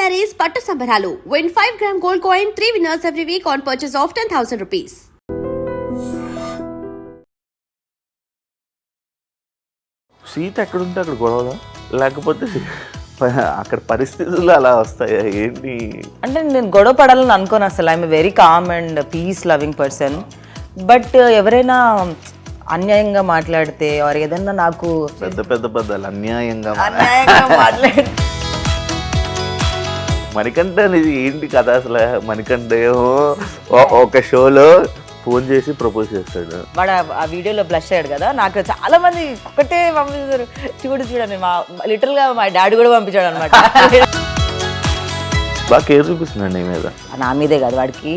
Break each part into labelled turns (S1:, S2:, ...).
S1: sarees పట్టు సంబరాలు. Win 5-gram gold coin, 3 winners every week on purchase of 10,000 rupees.
S2: Sita ఎక్కడుంటే అక్కడ గొడవలా లేకపోతే అక్కడ పరిస్థితులు అలా వస్తాయా ఏంటి?
S3: అంటే నేను గొడవ పడాలని అనుకోను అసలు. I'm very calm and piece loving person. But ఎవరైనా అన్యాయంగా మాట్లాడితే ఆర్ ఏదన్నా నాకు
S2: పెద్ద పెద్ద బద్దలు అన్యాయంగా
S3: మాట్లాడితే
S2: మణికంఠ అనేది ఏంటి కథ అసలు? మణికంఠ ఏమో ఒక షోలో ఫోన్ చేసి ప్రపోజ్ చేస్తాడు.
S3: వాడు ఆ వీడియోలో బ్లష్ అయ్యాడు కదా. నాకు చాలా మంది ఒకటే పంపిస్తారు, చూడండి లిటరల్ గా మా డాడీ కూడా పంపించాడు అనమాట.
S2: బాగా కేర్ చూపిస్తున్నాడు నీ మీద.
S3: నా మీదే కాదు, వాడికి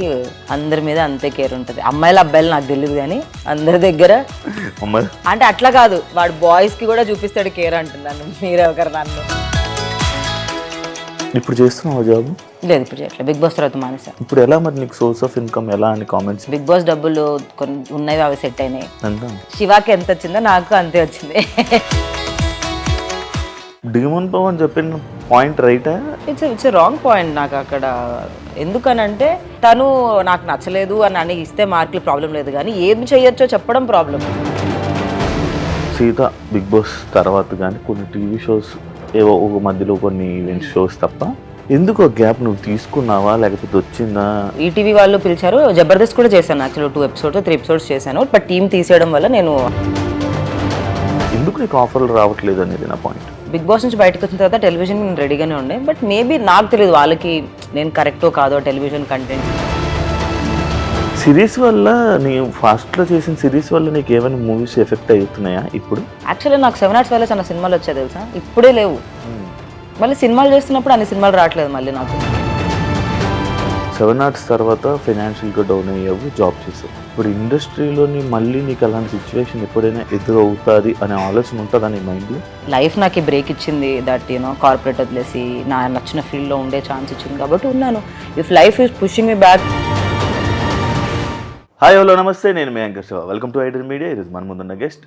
S3: అందరి మీద అంతే కేర్ ఉంటుంది. అమ్మాయిలు అబ్బాయిలు నాకు తెలియదు కానీ అందరి దగ్గర అంటే అట్లా కాదు, వాడు బాయ్స్ కి కూడా చూపిస్తాడు కేర్ అంటున్నాను. మీరే ఒకరు నన్ను
S2: ఇప్పుడు చేస్తున్నావు జాబ్?
S3: లేదు ఇప్పుడు చేయట్లేదు. బిగ్ బాస్ తర్వాత మానేసా.
S2: ఇప్పుడు ఎలా మరి నీకు సోర్స్ ఆఫ్ ఇన్కమ్ ఎలా అని కామెంట్స్?
S3: బిగ్ బాస్ డబ్బులు కొన్ని ఉన్నాయి, అవి సెట్ అయినాయి. శివాకి ఎంత వచ్చిందో నాకు అంతే వచ్చింది.
S2: డిమోన్ పవన్ చెప్పిన పాయింట్ రైటా?
S3: It's wrong point. నాకు అక్కడ ఎందుకనంటే తను నాకు నచ్చలేదు అని ఇస్తే మార్కులు ప్రాబ్లం లేదు, కానీ ఏం చేయొచ్చో చెప్పడం ప్రాబ్లం.
S2: సీత బిగ్ బాస్ తర్వాత కానీ కొన్ని టీవీ షోస్ ఏవో ఒక మధ్యలో కొన్ని ఈవెంట్ షోస్ తప్ప ఎందుకు గ్యాప్ నువ్వు తీసుకున్నావా లేకపోతే వచ్చిందా?
S3: ఈటీవీ వాళ్ళు పిలిచారు, జబర్దస్త్ కూడా చేశాను. యాక్చువల్లీ 2 episodes 3 episodes చేశాను. బట్ టీం తీసేయడం వల్ల నేను
S2: ఎందుకు నీకు ఆఫర్లు రావట్లేదు అనేది నా పాయింట్.
S3: బిగ్ బాస్ నుంచి బయటకు వచ్చిన తర్వాత టెలివిజన్ నేను రెడీగానే ఉండే. బట్ మేబీ నాకు తెలియదు వాళ్ళకి నేను కరెక్టో కాదో టెలివిజన్ కంటెంట్.
S2: సిరీస్ వల్ల నీ ఫాస్ట్లో చేసిన సిరీస్ వల్ల నీకు ఏమైనా మూవీస్ ఎఫెక్ట్ అవుతున్నాయా ఇప్పుడు?
S3: యాక్చువల్లీ నాకు 7 Arts వల్ల చాలా సినిమాలు వచ్చాయి తెలుసా, ఇప్పుడే లేవు. మళ్ళీ సినిమాలు చేస్తున్నప్పుడు అన్ని సినిమాలు రావట్లేదు మళ్ళీ నాకు.
S2: 7 Arts తర్వాత ఫైనాన్షియల్గా డౌన్ అయ్యావు, జాబ్ చేసావు. ఇప్పుడు ఇండస్ట్రీలోని మళ్ళీ నీకు అలాంటి సిచ్యువేషన్ ఎప్పుడైనా ఎదురవుతుంది అనే ఆలోచన ఉంటుందా నీ మైండ్లో?
S3: లైఫ్ నాకు ఈ బ్రేక్ ఇచ్చింది, దట్ కార్పొరేట్ వదిలేసి నా నచ్చిన ఫీల్డ్లో ఉండే ఛాన్స్ ఇచ్చింది కాబట్టి ఉన్నాను. If life is pushing me back.
S2: Hi hello namaste, నేను మీ యాంకర్ శివ. వెల్కమ్ టు ఐడర్ మీడియా. ఈరోజు మన ముందున్న గెస్ట్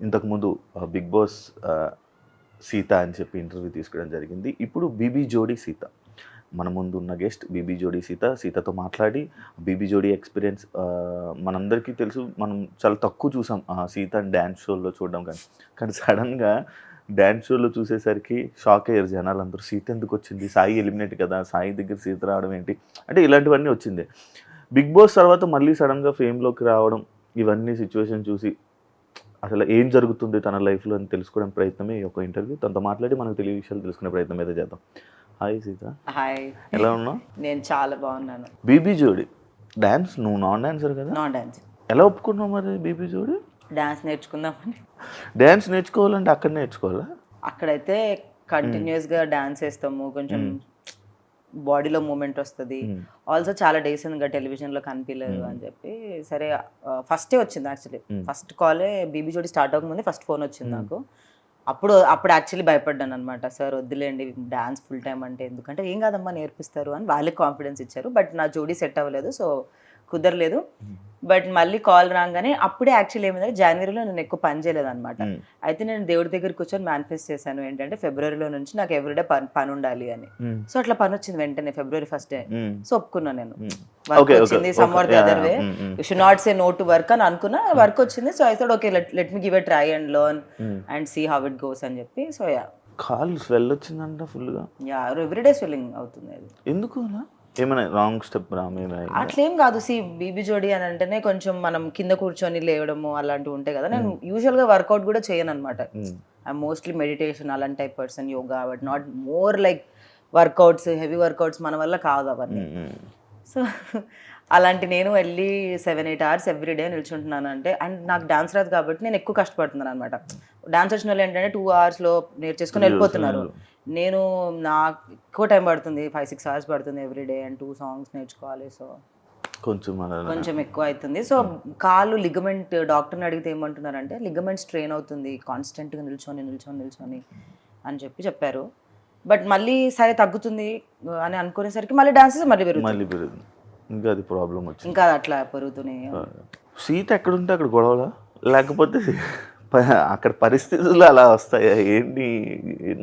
S2: ఇంతకుముందు బిగ్ బాస్ సీత అని చెప్పి ఇంటర్వ్యూ తీసుకోవడం జరిగింది. ఇప్పుడు బీబీ జోడీ సీత మన ముందు ఉన్న గెస్ట్. బీబీ జోడీ సీతతో మాట్లాడి బీబీ జోడీ ఎక్స్పీరియన్స్ మనందరికీ తెలుసు. మనం చాలా తక్కువ చూసాం సీత డ్యాన్స్ షోలో చూడడం, కానీ సడన్గా డ్యాన్స్ షోలో చూసేసరికి షాక్ అయ్యారు జనాలందరూ. సీత ఎందుకు వచ్చింది, సాయి ఎలిమినేట్ కదా, సాయి దగ్గర సీత రావడం ఏంటి అంటే ఇలాంటివన్నీ వచ్చింది. బిగ్ బాస్ తర్వాత మళ్ళీ సడన్గా ఫేమ్లోకి రావడం, ఇవన్నీ సిచ్యువేషన్ చూసి అసలు ఏం జరుగుతుంది తన లైఫ్లో అని తెలుసుకోవడం ప్రయత్నమే ఈ ఒక ఇంటర్వ్యూ. తనతో మాట్లాడి మనకు తెలియ విషయాలు తెలుసుకునే ప్రయత్నం అయితే చేద్దాం. హాయ్ సీత.
S3: హాయ్.
S2: ఎలా ఉన్నావు?
S3: నేను చాలా బాగున్నాను.
S2: బీబీ జోడీ డాన్స్, నువ్వు నాన్ డాన్సర్ కదా?
S3: Non dance.
S2: ఎలా ఒప్పుకున్నావు మరి బీబీ జోడీ?
S3: డాన్స్ నేర్చుకుందామని.
S2: డాన్స్ నేర్చుకోవాలంటే అక్కడ నేర్చుకోవాలా?
S3: అక్కడైతే కంటిన్యూస్గా డాన్స్ వేస్తాము, కొంచెం బాడీలో మూమెంట్ వస్తుంది. ఆల్సో చాలా డేస్ ఇంకా టెలివిజన్లో కనిపించలేదు అని చెప్పి సరే ఫస్టే వచ్చింది. యాక్చువల్లీ ఫస్ట్ కాలే బీబీ జోడీ స్టార్ట్ అవ్వకముందే ఫస్ట్ ఫోన్ వచ్చింది నాకు. అప్పుడు యాక్చువల్లీ భయపడ్డాను అనమాట. సార్ వద్దులేండి డాన్స్ ఫుల్ టైం అంటే, ఎందుకంటే ఏం కాదమ్మా నేర్పిస్తారు అని వాళ్ళకి కాన్ఫిడెన్స్ ఇచ్చారు. బట్ నా జోడీ సెట్ అవ్వలేదు, సో కుదరలేదు. బట్ మళ్ళీ కాల్ రాగానే అప్పుడే యాక్చువల్లీ ఏమైందంటే జనవరిలో నేను ఎక్కువ పని చేయలేదు అనమాట. అయితే నేను దేవుడి దగ్గర కూర్చొని మేనిఫెస్ట్ చేశాను ఏంటంటే ఫిబ్రవరిలో నుంచి నాకు ఎవ్రీడే పని ఉండాలి అని. సో అట్లా పని వచ్చింది వెంటనే February 1st. సో ఒప్పుకున్నాను నేను. వర్క్ వచ్చింది, somewhere the other way, you should not say no to work అని అనుకున్నా. వర్క్ వచ్చింది, so I thought okay let me give a try and learn and see how it goes అని చెప్పి. So yeah
S2: call swell వచ్చిందంట ఫుల్గా.
S3: Yeah everyday swelling అవుతుంది. అది
S2: ఎందుకు అలా? ఏమైనా రాంగ్ స్టెప్
S3: అట్లేం కాదు. బీబీ జోడీ అని అంటేనే కొంచెం మనం కింద కూర్చొని లేవడము అలాంటివి ఉంటాయి కదా. నేను యూజువల్గా వర్కౌట్ కూడా చేయను అనమాట. ఐ మోస్ట్లీ మెడిటేషన్ అలాంటి type person, yoga, but not more like workouts, heavy workouts మన వల్ల కాదు అవన్నీ. సో అలాంటి నేను వెళ్ళి 7-8 hours ఎవ్రీడే నిల్చుంటున్నాను అంటే, అండ్ నాకు డాన్స్ రాదు కాబట్టి నేను ఎక్కువ కష్టపడుతున్నాను అనమాట. డాన్స్ వచ్చిన వాళ్ళు ఏంటంటే 2 hours నేర్చేసుకుని వెళ్ళిపోతున్నారు. నేను నాకు ఎక్కువ టైం పడుతుంది, 5-6 hours పడుతుంది ఎవ్రీడే, అండ్ 2 songs నేర్చుకోవాలి. సో కొంచెం ఎక్కువ అవుతుంది. సో కాలు లిగమెంట్, డాక్టర్ని అడిగితే ఏమంటున్నారంటే లిగమెంట్ స్ట్రెయిన్ అవుతుంది కాన్స్టెంట్గా నిల్చొని అని చెప్పారు. బట్ మళ్ళీ సరే తగ్గుతుంది అని అనుకునేసరికి మళ్ళీ డాన్సెస్ మళ్ళీ పెరుగుతుంది.
S2: ఇంకా అది ప్రాబ్లం వచ్చింది,
S3: ఇంకా అట్లా పెరుగుతూనే.
S2: సీత ఎక్కడుంటే అక్కడ గొడవలా లేకపోతే అక్కడ పరిస్థితులు అలా వస్తాయా ఏంటి?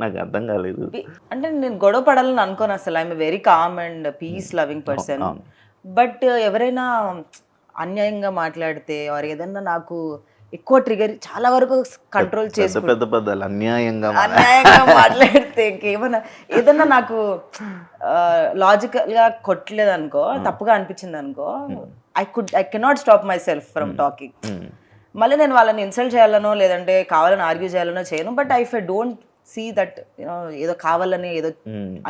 S2: నాకు అర్థం కాలేదు.
S3: అంటే నేను గొడవ పడాలని అనుకోను అసలు. I'm very calm and piece loving person. But ఎవరైనా అన్యాయంగా మాట్లాడితే ఆర్ ఏదన్నా నాకు ఎక్కువ ట్రిగర్ చాలా వరకు కంట్రోల్ చేసుకుంటా.
S2: పెద్ద పెద్దలు అన్యాయంగా
S3: మాట్లాడితే ఇంకేమన్నా ఏదన్నా నాకు లాజికల్ గా కొట్టలేదు అనుకో, తప్పుగా అనిపించింది అనుకో, I cannot stop my self from talking. మళ్ళీ నేను వాళ్ళని ఇన్సల్ట్ చేయాలనో లేదంటే కావాలని ఆర్గ్యూ చేయాలనో చేయను. But I don't see that ఏదో కావాలని ఏదో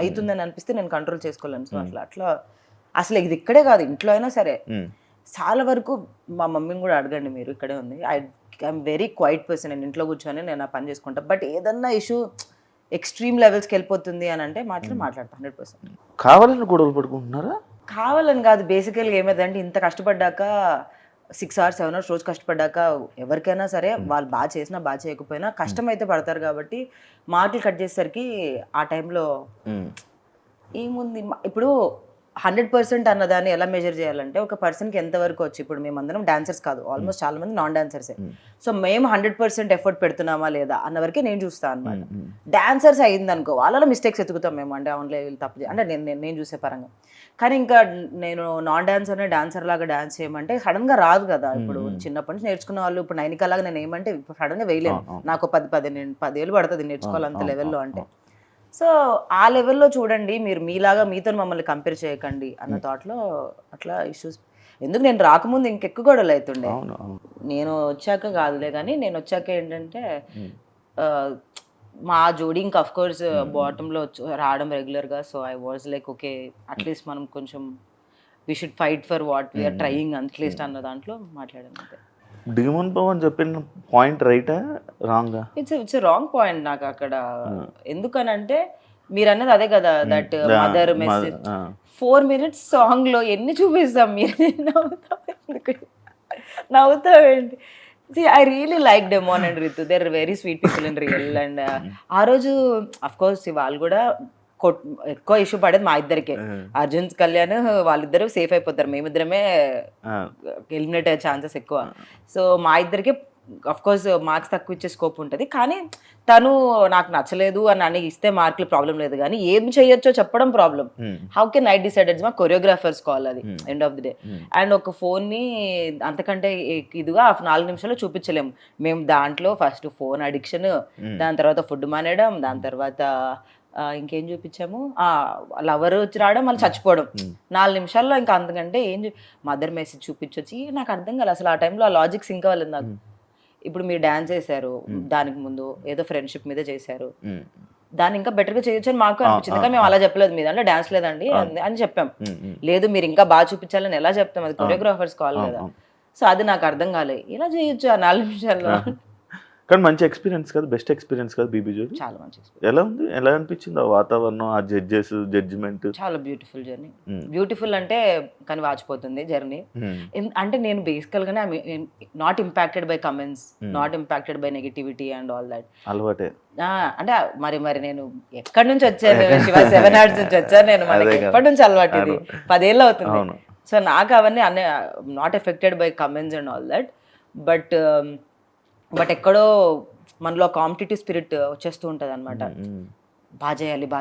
S3: అవుతుందని అనిపిస్తే నేను కంట్రోల్ చేసుకోలేను. సో అట్లా అసలు ఇది ఇక్కడే కాదు, ఇంట్లో అయినా సరే చాలా వరకు మా మమ్మీని కూడా అడగండి, మీరు ఇక్కడే ఉంది. I'm very quiet person. నేను ఇంట్లో కూర్చొని నేను ఆ పని చేసుకుంటా. బట్ ఏదన్నా ఇష్యూ ఎక్స్ట్రీమ్ లెవెల్స్కి వెళ్ళిపోతుంది అని అంటే మాట్లాడతా 100%.
S2: కావాలని గొడవలు పడుకుంటున్నారా?
S3: కావాలని కాదు, బేసికల్గా ఏమైందంటే ఇంత కష్టపడ్డాక 6 hours 7 hours రోజు కష్టపడ్డాక ఎవరికైనా సరే వాళ్ళు బాగా చేసినా బాగా చేయకపోయినా కష్టం అయితే పడతారు. కాబట్టి మాటలు కట్ చేసేసరికి ఆ టైంలో ఏముంది ఇప్పుడు 100% అన్నదాన్ని ఎలా మెజర్ చేయాలంటే ఒక పర్సన్కి ఎంతవరకు వచ్చి, ఇప్పుడు మేమందరం డాన్సర్స్ కాదు, ఆల్మోస్ట్ చాలా మంది నాన్ డాన్సర్సే. సో మేము 100% ఎఫర్ట్ పెడుతున్నామా లేదా అన్న వరకే నేను చూస్తాను అనమాట. డాన్సర్స్ అయిందనుకో వాళ్ళలో మిస్టేక్స్ ఎత్తుకుతాం మేము, అంటే ఆన్లైన్ వీళ్ళు తప్పు అంటే నేను చూసే పరంగా. కానీ ఇంకా నేను నాన్ డాన్సర్నే డాన్సర్ లాగా డాన్స్ చేయమంటే సడన్గా రాదు కదా. ఇప్పుడు చిన్నప్పటి నుంచి నేర్చుకున్న వాళ్ళు ఇప్పుడు నైనికలాగా నేను ఏమంటే ఇప్పుడు సడన్గా వేయలేను. నాకు 10 ఏళ్ళు పడుతుంది నేర్చుకోవాలి అంత లెవెల్లో అంటే. సో ఆ లెవెల్లో చూడండి, మీరు మీలాగా మీతో మమ్మల్ని కంపేర్ చేయకండి అన్న థాట్లో అట్లా ఇష్యూస్. ఎందుకు నేను రాకముందు ఇంకెక్కువ గొడవలు అవుతుండే, నేను వచ్చాక కాదులే. కానీ నేను వచ్చాక ఏంటంటే మా జోడీ ఇంకా అఫ్ కోర్స్ బాటంలో రావడం రెగ్యులర్గా. So I was like okay, at least మనం కొంచెం we should fight for what we are trying at least అన్న దాంట్లో మాట్లాడాను అంతే.
S2: డిమోన్ పవన్ చెప్పిన పాయింట్ రైటా రాంగా?
S3: ఇట్స్ రాంగ్ పాయింట్ నాకు అక్కడ. ఎందుకనంటే మీరు అన్నది అదే కదా, that mother message 4 minutes song లో ఎన్ని చూపిస్తాం, మీరు నవ్వుతావేంటి? I really like Demon and Ritu, they are very sweet people in real. And ఆ రోజు అఫ్ కోర్స్ వాళ్ళు కూడా ఎక్కువ ఇష్యూ పడేది మా ఇద్దరికే. అర్జున్ కళ్యాణ్ వాళ్ళిద్దరూ సేఫ్ అయిపోతారు, మేమిద్దరమే ఎలిమినేట్ అయ్యే ఛాన్సెస్ ఎక్కువ. సో మా ఇద్దరికి అఫ్ కోర్స్ మార్క్స్ తక్కువ ఇచ్చే స్కోప్ ఉంటుంది. కానీ తను నాకు నచ్చలేదు అని ఇస్తే మార్కులు ప్రాబ్లం లేదు, కానీ ఏం చేయొచ్చో చెప్పడం problem. How can I decided? మా కొరియోగ్రాఫర్స్ కాల్ అది end of the day. And ఒక ఫోన్ని అంతకంటే ఇదిగా 4 నిమిషాలు చూపించలేము మేము. దాంట్లో ఫస్ట్ ఫోన్ అడిక్షన్, దాని తర్వాత ఫుడ్ మానేయడం, దాని తర్వాత ఇంకేం చూపించాము, లవర్ వచ్చి రావడం, మళ్ళీ చచ్చిపోవడం 4 నిమిషాల్లో. ఇంకా అంతకంటే మదర్ మెసేజ్ చూపించొచ్చి నాకు అర్థం కాలేదు అసలు ఆ టైంలో. ఆ లాజిక్ సింక్ అవ్వలేదు నాకు. ఇప్పుడు మీరు డాన్స్ చేశారు, దానికి ముందు ఏదో ఫ్రెండ్షిప్ మీద చేశారు, దాన్ని ఇంకా బెటర్గా చేయొచ్చు అని మాకు అనిపించింది. కానీ మేము అలా చెప్పలేదు, మీ దాంట్లో డాన్స్ లేదండి అని చెప్పాం. లేదు మీరు ఇంకా బాగా చూపించాలని ఎలా చెప్తాం, అది కొరియోగ్రాఫర్స్ కాల్ కదా. సో అది నాకు అర్థం కాలేదు, ఇలా చేయొచ్చు ఆ 4 నిమిషాల్లో.
S2: కానీ మంచి ఎక్స్పీరియన్స్ కదా, బెస్ట్ ఎక్స్పీరియన్స్ కదా బీబీ జోడీ.
S3: చాలా మంచి ఎక్స్పీరియన్స్.
S2: ఎలా ఉంది, ఎలా అనిపించింది ఆ వాతావరణం, ఆ జడ్జెస్ జడ్జిమెంట్?
S3: చాలా బ్యూటిఫుల్ జర్నీ. బ్యూటిఫుల్ అంటే కానీ వాచిపోతుంది జర్నీ. అంటే నేను బేసికల్ గానే not impacted by comments, not impacted by negativity and all that.
S2: అలవాటే
S3: అంటే మరి నేను ఎక్కడి నుంచి వచ్చాను, శివ 7 hours నుంచి వచ్చాను నేను. మనకి ఎప్పటి నుంచి అలవాటు, ఇది 10 ఏళ్ళు అవుతుంది. సో నాకు అవన్నీ not affected by comments and all that. But ఎక్కడో మనలో కాంపిటేటివ్ స్పిరిట్ వచ్చేస్తూ ఉంటుంది అనమాట. బాగా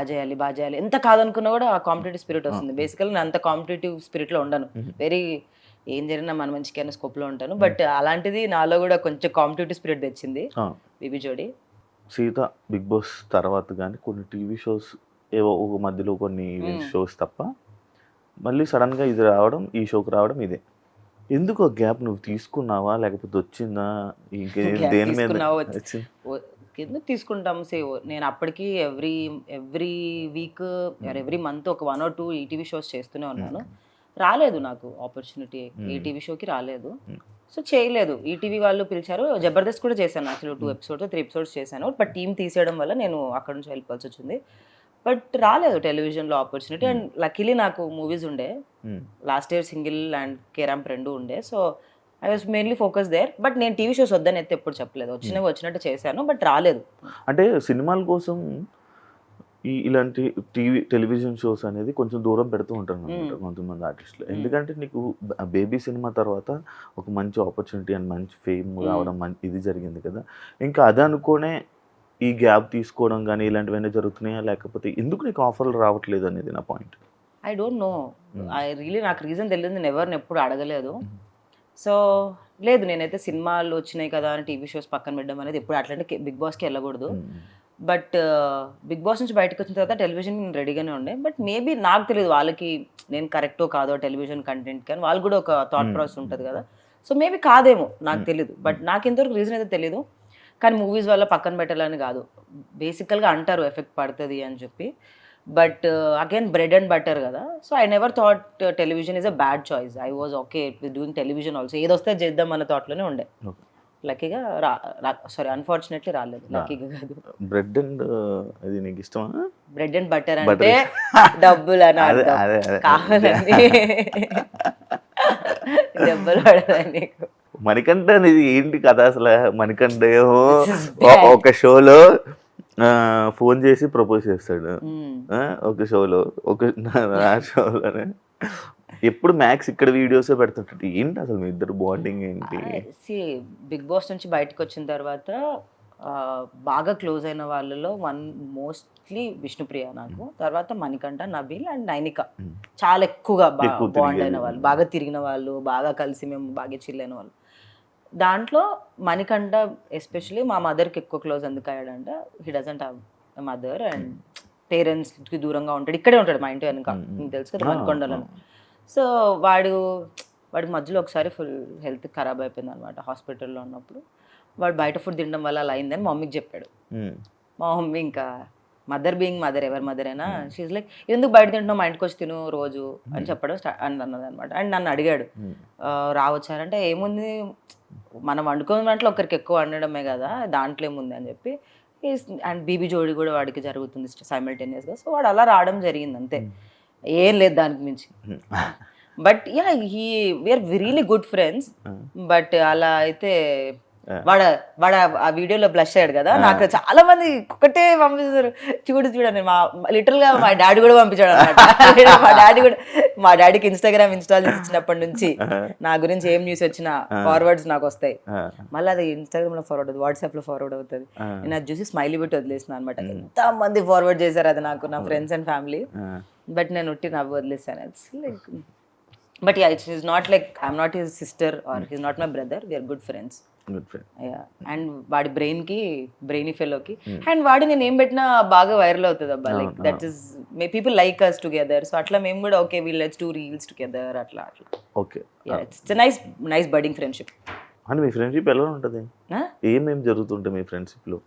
S3: చేయాలి ఎంత కాదనుకున్నా కూడా ఆ కాంపిటేటివ్ స్పిరిట్ వస్తుంది. బేసికల్గా నేను అంత కాంపిటేటివ్ స్పిరిట్లో ఉండను, వెరీ ఏం జరిగినా మన మంచికైనా స్కోప్లో ఉంటాను. బట్ అలాంటిది నాలో కూడా కొంచెం కాంపిటేటివ్ స్పిరిట్ తెచ్చింది బీబీ జోడీ.
S2: సీత బిగ్ బాస్ తర్వాత కానీ కొన్ని టీవీ షోస్ ఏవో ఒక మధ్యలో కొన్ని షోస్ తప్ప మళ్ళీ సడన్గా ఇది రావడం, ఈ షోకి రావడం ఇదే. ఎందుకు గ్యాప్ నువ్వు తీసుకున్నావా లేకపోతే వచ్చిందా? దేని మీద
S3: ఎందుకు తీసుకుంటాం? నేను అప్పటికి ఎవ్రీ వీక్ ఎవ్రీ మంత్ ఒక 1 or 2 ఈటీవీ షోస్ చేస్తూనే ఉన్నాను. రాలేదు నాకు ఆపర్చునిటీ, ఏ టీవీ షోకి రాలేదు. సో చేయలేదు. ఈటీవీ వాళ్ళు పిలిచారు, జబర్దస్త్ కూడా చేశాను యాక్చువల్లీ 2 episodes 3 episodes చేశాను. బట్ టీం తీసేయడం వల్ల నేను అక్కడ నుంచి వెళ్ళిపోవాల్సి వచ్చింది. బట్ రాలేదు టెలివిజన్లో ఆపర్చునిటీ. అండ్ లక్కీలీ నాకు మూవీస్ ఉండే, లాస్ట్ ఇయర్ సింగిల్ అండ్ కేరాంప్ 2 ఉండే. So I was mainly focus there. But నేను టీవీ షోస్ వద్దని అయితే ఎప్పుడు చెప్పలేదు, వచ్చినట్టు చేశాను, బట్ రాలేదు.
S2: అంటే సినిమాల కోసం ఇలాంటి టెలివిజన్ షోస్ అనేది కొంచెం దూరం పెడుతూ ఉంటారు అనమాట కొంతమంది ఆర్టిస్టులు. ఎందుకంటే నీకు బేబీ సినిమా తర్వాత ఒక మంచి ఆపర్చునిటీ అండ్ మంచి ఫేమ్ రావడం ఇది జరిగింది కదా. ఇంకా అది అనుకోనే ఈ గ్యాప్ తీసుకోవడం కానీ ఇలాంటివన్నీ జరుగుతున్నాయా, లేకపోతే ఎందుకు నీకు ఆఫర్లు రావట్లేదు అనేది నా పాయింట్.
S3: ఐ డోంట్ నో, నాకు రీజన్ తెలియదు, నేను ఎవరిని ఎప్పుడు అడగలేదు. సో లేదు, నేనైతే సినిమాలు వచ్చినాయి కదా అని టీవీ షోస్ పక్కన పెట్టడం అనేది ఎప్పుడు అట్లాంటి బిగ్ బాస్కి వెళ్ళకూడదు. బట్ బిగ్ బాస్ నుంచి బయటకు వచ్చిన తర్వాత టెలివిజన్ నేను రెడీగానే ఉండే. బట్ మేబీ నాకు తెలియదు వాళ్ళకి నేను కరెక్టో కాదో టెలివిజన్ కంటెంట్, కానీ వాళ్ళు కూడా ఒక థాట్ ప్రాసెస్ ఉంటుంది కదా. సో మేబీ కాదేమో, నాకు తెలియదు. బట్ నాకు ఎంతవరకు రీజన్ అయితే తెలియదు. కానీ మూవీస్ వల్ల పక్కన పెట్టాలని కాదు, బేసికల్గా అంటారు ఎఫెక్ట్ పడుతుంది అని చెప్పి. But again bread and butter కదా. So I never thought television is a bad choice. I was okay with doing television also. ఏదొస్తే చేద్దాం అన్న థాట్లోనే ఉండే. లక్కీగా అన్ఫార్చునేట్లీ రాలేదు. లక్కీగా కాదు.
S2: బ్రెడ్ అండ్ అది నీకు ఇష్టమా?
S3: బ్రెడ్ అండ్ బటర్ అంటే డబ్బులు అని కావాలండి, డబ్బులు పడదండి నీకు.
S2: మణికంఠ అనేది ఏంటి కదా అసలు? మణికంఠ ఒక షోలో ఫోన్ చేసి ప్రపోజ్ చేస్తాడు, ఒక షోలో ఆ షోలోనే ఎప్పుడు మ్యాక్స్ ఇక్కడ వీడియోసే పెడుతుంటాడు. ఏంటి అసలు మీ ఇద్దరు బాండింగ్ ఏంటి?
S3: బిగ్ బాస్ నుంచి బయటకు వచ్చిన తర్వాత బాగా క్లోజ్ అయిన వాళ్ళలో మోస్ట్లీ విష్ణుప్రియ నాకు, తర్వాత మణికంఠ, నబీల్ అండ్ నైనిక. చాలా ఎక్కువగా బాండ్ అయిన వాళ్ళు, బాగా తిరిగిన వాళ్ళు, బాగా కలిసి మేము బాగా చిల్ అయిన వాళ్ళు. దాంట్లో మణికంఠ ఎస్పెషలీ మా మదర్కి ఎక్కువ క్లోజ్ ఎందుకు అయ్యాడంటే he doesn't have mother and పేరెంట్స్కి దూరంగా ఉంటాడు. ఇక్కడే ఉంటాడు మా ఇంటి వెనుక, మీకు తెలుసు కదా మణికొండలో. సో వాడికి మధ్యలో ఒకసారి ఫుల్ హెల్త్ ఖరాబ్ అయిపోయింది అనమాట హాస్పిటల్లో ఉన్నప్పుడు. వాడు బయట ఫుడ్ తినడం వల్ల అలా అయిందని మా మమ్మీకి చెప్పాడు. మా మమ్మీ ఇంకా మదర్ బీయింగ్ మదర్, ఎవరి మదర్ అయినా షీజ్ లైక్ ఎందుకు బయట తింటున్నావు, మా ఇంటికి వచ్చి తిను రోజు అని చెప్పడం అన్నది అనమాట. అండ్ నన్ను అడిగాడు రావచ్చారంటే ఏముంది, మనం వండుకున్న దాంట్లో ఒకరికి ఎక్కువ వండడమే కదా, దాంట్లో ఏముంది అని చెప్పి. అండ్ బీబీ జోడి కూడా వాడికి జరుగుతుంది సైమల్టేనియస్గా. సో వాడు అలా రావడం జరిగింది అంతే, ఏం లేదు దానికి మించి. But yeah we are really good friends. But అలా అయితే వాడు ఆ వీడియోలో బ్లష్ అయ్యాడు కదా, నాకు చాలా మంది ఒకటే పంపిస్తారు, చూడండి లిటరల్ గా మా డాడీ కూడా పంపించాడు అనమాట. మా డాడీకి ఇన్స్టాగ్రామ్ ఇన్స్టాల్ చేసినప్పటి నుంచి నా గురించి ఏం న్యూస్ వచ్చినా ఫార్వర్డ్స్ నాకు వస్తాయి. మళ్ళీ అది ఇన్స్టాగ్రామ్ లో ఫార్వర్డ్ అవుతుంది, వాట్సాప్ లో ఫార్వర్డ్ అవుతుంది. నేను అది చూసి స్మైలీ పెట్టి వదిలేసిన అనమాట. ఎంత మంది ఫార్వర్డ్ చేశారు అది నాకు, నా ఫ్రెండ్స్ అండ్ ఫ్యామిలీ. బట్ నేను ఉట్టి నవ్వు వదిలేసాను. It's like but yeah it's is not like I'm not his sister or his not my brother, we're good friends. And వాడి బ్రెయినీ ఫెలోకి అండ్ వాడి నేను ఏం పెట్టినా బాగా వైరల్ అవుతుంది అబ్బా. Like that is people like us together. So అట్లా మేము కూడా okay let's do reels together అట్లా.
S2: Okay,
S3: it's nice budding friendship.
S2: అంటే మీ ఫ్రెండ్షిప్ ఎలా ఉంటుంది? ఏమేమి జరుగుతుంటాయి మీ ఫ్రెండ్షిప్ లో?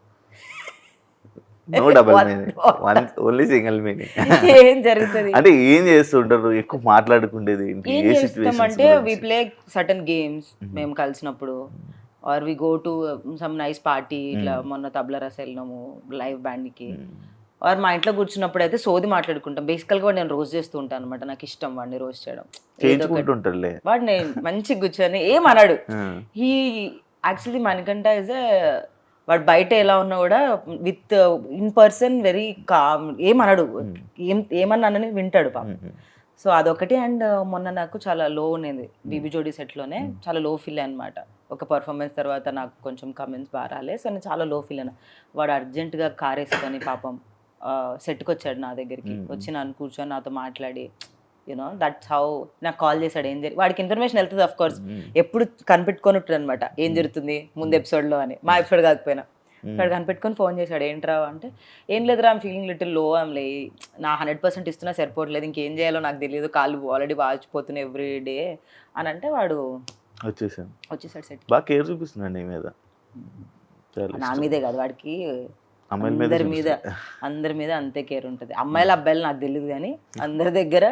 S2: No double meaning, only single meaning.
S3: ఏం జరుగుతుంది
S2: అంటే ఏం చేస్తుంటారు? ఎక్కువ మాట్లాడుకుండేది ఏంటి?
S3: ఏం చేస్తామంటే వి ప్లే సర్టన్ గేమ్స్ మేము కలిసినప్పుడు, or we go to some nice party. ఇట్లా మొన్న తబలా రస వెళ్ళినాము లైవ్ బ్యాండ్కి. ఆర్ మా ఇంట్లో కూర్చున్నప్పుడు అయితే సోది మాట్లాడుకుంటాం. బేసికల్గా నేను రోజ్ చేస్తూ ఉంటాను అనమాట, నాకు ఇష్టం వాడిని రోజ్ చేయడం. వాడిని మంచిగా కూర్చొని ఏమన్నాడు. హీ యాక్చువల్లీ మణికంఠ ఇస్ వాడు బయట ఎలా ఉన్నా కూడా with in person very calm, ఏమన్నాడు, ఏమన్నానని వింటాడు పాపం. సో అదొకటి. అండ్ మొన్న నాకు చాలా లో ఉండేది బీబీ జోడీ సెట్లోనే, చాలా లో ఫీల్ అనమాట. ఒక పర్ఫార్మెన్స్ తర్వాత నాకు కొంచెం కమెంట్స్ బాగా రాలే. సో నేను చాలా లో ఫీల్ అయినా. వాడు అర్జెంటుగా కార్ వేసుకొని పాపం సెట్కి వచ్చాడు నా దగ్గరికి, వచ్చి నన్ను కూర్చొని నాతో మాట్లాడి యూనో దట్స్ హౌ నాకు కాల్ చేశాడు. ఏం జరిగి వాడికి ఇన్ఫర్మేషన్ వెళ్తుంది అఫ్ కోర్స్, ఎప్పుడు కనిపెట్టుకొని ఉంటుంది అనమాట ఏం జరుగుతుంది ముందు ఎపిసోడ్లో అని. మా ఎపిసోడ్ కాకపోయినా వాడు కనిపెట్టుకొని ఫోన్ చేశాడు. ఏంట్రా అంటే, ఏం లేదురా ఐమ్ ఫీలింగ్ లిటిల్ లో, లే నా 100% ఇస్తున్నా సరిపోవట్లేదు, ఇంకేం చేయాలో నాకు తెలియదు, కాళ్ళు ఆల్రెడీ వాచిపోతున్నాయి ఎవ్రీ డే అని అంటే వాడు వచ్చేసాడు సెట్.
S2: బాగా కేర్ చూపిస్తున్నాడు నీ మీద.
S3: నా మీదే కాదు, వాడికి అందరి మీద అంతే కేర్ ఉంటుంది. అమ్మాయిలు అబ్బాయిలు నాకు తెలియదు కానీ అందరి దగ్గర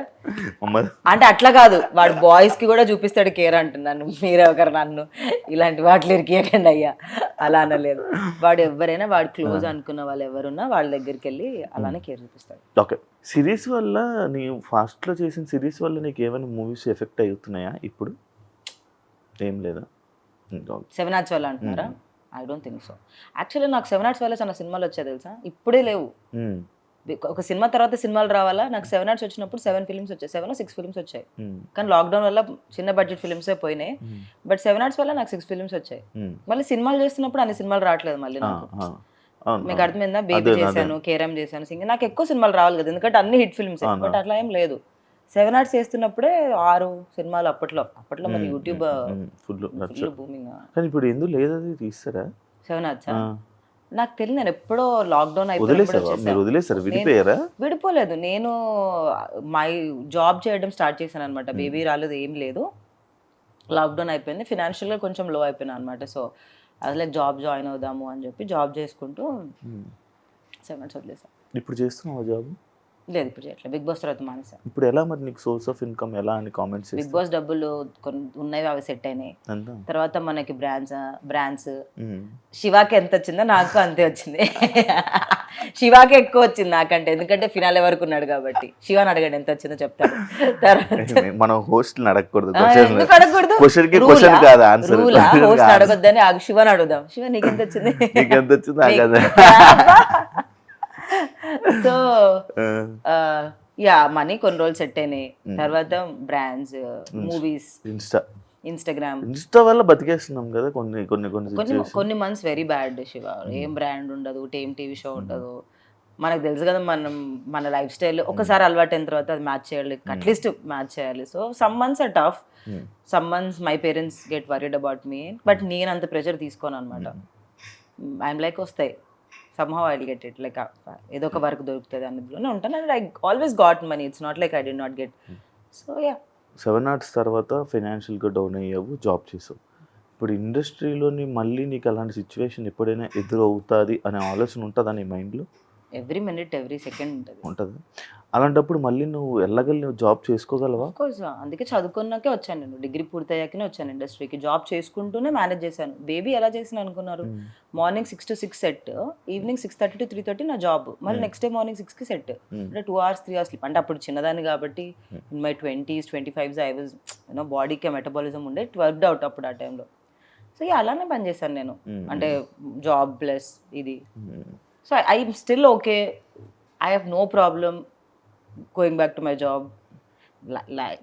S3: అంటే అట్లా కాదు, వాడు బాయ్స్ కి కూడా చూపిస్తాడు కేర్ అంటున్నాను. మీరే ఒకరు నన్ను ఇలాంటి వాటిలో ఇరికియకండి అయ్యా, అలా అనలేదు. వాడు ఎవరైనా వాడు క్లోజ్ అనుకున్న వాళ్ళు ఎవరున్నా వాళ్ళ దగ్గరికి వెళ్ళి అలానే కేర్ చూపిస్తాడు.
S2: ఓకే, సిరీస్ వల్ల నీ ఫాస్ట్ లో చేసిన సిరీస్ వల్ల నీకు ఏమైనా మూవీస్ ఎఫెక్ట్ అవుతున్నాయా ఇప్పుడు? ఏం లేదా?
S3: 7 Arts వల్ల అంటున్నారా? I don't think so. Actually నాకు 7 Arts వల్ల చాలా సినిమాలు వచ్చాయి తెలుసా, ఇప్పుడే లేవు. ఒక సినిమా తర్వాత సినిమాలు రావాలా, నాకు 7 Arts వచ్చినప్పుడు 7 ఫిల్మ్స్ వచ్చాయి, 7 or 6 ఫిల్మ్స్ వచ్చాయి. కానీ లాక్డౌన్ వల్ల చిన్న బడ్జెట్ ఫిల్మ్సే పోయినాయి. బట్ 7 Arts వల్ల నాకు 6 ఫిల్మ్స్ వచ్చాయి. మళ్ళీ సినిమాలు చేస్తున్నప్పుడు అన్ని సినిమాలు రావట్లేదు మళ్ళీ నాకు. మీకు అర్థమైందా? బేబీ చేశాను, కేరమ్ చేశాను, సింగింగ్, నాకు ఎక్కువ సినిమాలు రావాలి కదా, ఎందుకంటే అన్ని హిట్ ఫిల్మ్స్. బట్ అట్లా ఏం లేదు. 7 Arts చేస్తున్నప్పుడే 6 సినిమాలు అప్పట్లో మరి యూట్యూబ్ ఫుల్ బూమింగ్.
S2: కానీ ఇప్పుడు ఎందుకు లేదు, అది తీస్తారా
S3: 7 Arts? నాకు తెలియదు, నేను ఎప్పుడో లాక్డౌన్ అయిపోయి విడిపోలేదు. నేను మై జాబ్ చేయడం స్టార్ట్ చేశాను అనమాట. బేబీ రాలేదు, ఏం లేదు, లాక్డౌన్ అయిపోయింది. ఫినాన్షియల్గా కొంచెం లో అయిపోయినా అనమాట. సో అది లైక్ జాబ్ జాయిన్ అవుదాము అని చెప్పి జాబ్ చేసుకుంటూ 7 Arts వదిలేసాను.
S2: ఇప్పుడు చేస్తున్నావా జాబ్?
S3: లేదు, ఇప్పుడు చేయట్లేదు. బిగ్ బాస్ తర్వాత మానేసాను.
S2: ఇప్పుడు ఎలా మరి నీకు సోర్స్ ఆఫ్ ఇన్కమ్ ఎలా అని కామెంట్స్?
S3: బిగ్ బాస్ డబ్బులు కొన్ని ఉన్నాయి, అవి సెట్ అయినాయి. తర్వాత మనకి బ్రాండ్స్ శివాకి ఎంత వచ్చిందో నాకు అంతే వచ్చింది. శివాకి ఎక్కువ వచ్చింది నాకంటే, ఎందుకంటే ఫినాలే వరకు ఉన్నాడు కాబట్టి. శివాని అడగండి ఎంత వచ్చిందో చెప్తాడు. తర్వాత
S2: మనం హోస్ట్ అడగకూడదు,
S3: అడగకూడదు, హోస్ట్ అడగొద్దని శివాని అడుగుదాం. శివ నీకెంత వచ్చింది? సో యా, మనీ కొన్ని రోజులు సెట్ అయినాయి. తర్వాత బ్రాండ్స్, మూవీస్, ఇన్స్టా వల్ల బతికేస్తున్నాం కదా. కొన్ని మంత్స్ వెరీ బ్యాడ్ శివ. ఏం బ్రాండ్ ఉండదు, ఏం టీవీ షో ఉండదు. మనకు తెలుసు కదా, మన లైఫ్ స్టైల్ ఒకసారి అలవాటు అయిన తర్వాత అది మ్యాచ్ చేయాలి, అట్లీస్ట్ మ్యాచ్ చేయాలి. So some months or tough, some months my parents get worried about me. But నేను అంత ప్రెషర్ తీసుకోను అనమాట. ఐఎమ్ లైక్ వస్తాయి, somehow I'll get it, like ఏదో ఒక వర్క్ దొరుకుతుంది అన్నదిలోనే ఉంటాను. And I always got money, it's not like I did not get. So yeah,
S2: 7 Arts తర్వాత ఫైనాన్షియల్గా డౌన్ అయ్యావు, జాబ్ చేసావు. ఇప్పుడు ఇండస్ట్రీలోని మళ్ళీ నీకు అలాంటి సిచ్యువేషన్ ఎప్పుడైనా ఎదురవుతుంది అనే ఆలోచన ఉంటుందా నీ మైండ్లో?
S3: ఎవ్రీ మినిట్ ఎవ్రీ సెకండ్
S2: ఉంటుంది. అలాంటప్పుడు మళ్ళీ నువ్వు నువ్వు జాబ్ చేసుకోగలవా?
S3: కోర్స్, అందుకే చదువుకున్నాకే వచ్చాను. నేను డిగ్రీ పూర్తయ్యాకనే వచ్చాను ఇండస్ట్రీకి. జాబ్ చేసుకుంటూనే మేనేజ్ చేశాను. బేబీ ఎలా చేసిన అనుకున్నారు? Morning 6 to 6 set, evening 6:30 to 3:30 నా జాబ్, మళ్ళీ నెక్స్ట్ డే మార్నింగ్ 6కి సెట్. అంటే 2 hours 3 hours స్లీప్. అంటే అప్పుడు చిన్నదాన్ని కాబట్టి in my 20s 25s I was బాడీకి మెటబాలిజం ఉండే, ఇట్ వర్క్డ్ అవుట్ అప్పుడు ఆ టైంలో. సో అలానే పని చేశాను నేను, అంటే జాబ్ ప్లస్ ఇది. So I'm still okay, I have no problem going back to my job.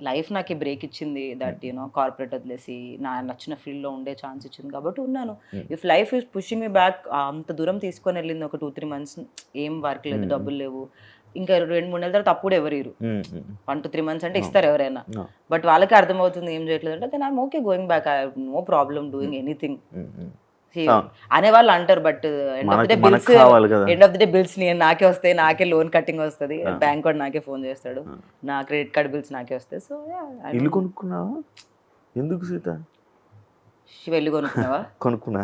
S3: Life నాకు ఈ బ్రేక్ ఇచ్చింది, దట్ కార్పొరేట్ వదిలేసి నా నచ్చిన ఫీల్డ్లో ఉండే ఛాన్స్ ఇచ్చింది కాబట్టి ఉన్నాను. If life is pushing me back, అంత దూరం తీసుకొని వెళ్ళింది ఒక 2-3 months, ఏం వర్క్ లేదు, డబ్బులు లేవు, ఇంకా 2-3 నెలల తర్వాత అప్పుడు ఎవరు 1 to 3 months అంటే ఇస్తారు ఎవరైనా. బట్ వాళ్ళకి అర్థమవుతుంది ఏం చేయట్లేదు అంటే, then I'm okay going back, I have no problem doing anything అనే వాళ్ళు అంటారు. But end of the day bills నాకే వస్తాయి, నాకే లోన్ కట్టింగ్ వస్తుంది, బ్యాంక్ వాడు నాకే ఫోన్ చేస్తాడు, నా క్రెడిట్ కార్డ్ బిల్స్ నాకే వస్తాయి. సో
S2: ఇల్లు కొనుక్కున్నావా? ఎందుకు సీత?
S3: ఇల్లు కొనుక్కున్నావా?
S2: కొనుక్కున్నా.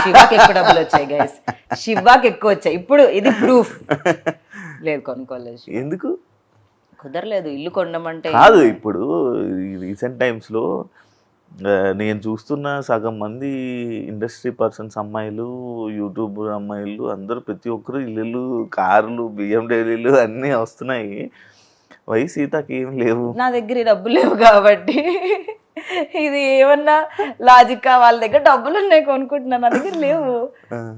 S3: శివాకి ఎక్కువ డబ్బులు వచ్చాయి గైస్, శివాకి ఎక్కువ వచ్చాయి. ఇప్పుడు ఇది ప్రూఫ్. లేదు, కొనుక్కోలేదు.
S2: ఎందుకు
S3: కుదరలేదు ఇల్లు కొనమంటే.
S2: కాదు, ఇప్పుడు రీసెంట్ టైమ్స్లో నేను చూస్తున్న సగం మంది ఇండస్ట్రీ పర్సన్స్ అమ్మాయిలు, యూట్యూబ్ అమ్మాయిలు అందరూ ప్రతి ఒక్కరు ఇల్లు, కార్లు, BMW అన్నీ వస్తున్నాయి. వై సీతకి ఏం లేవు?
S3: నా దగ్గర డబ్బులు లేవు కాబట్టి. ఇది ఏమన్నా లాజిక్? వాళ్ళ దగ్గర డబ్బులు ఉన్నాయి కొనుక్కుంటున్నాను, నా దగ్గర లేవు.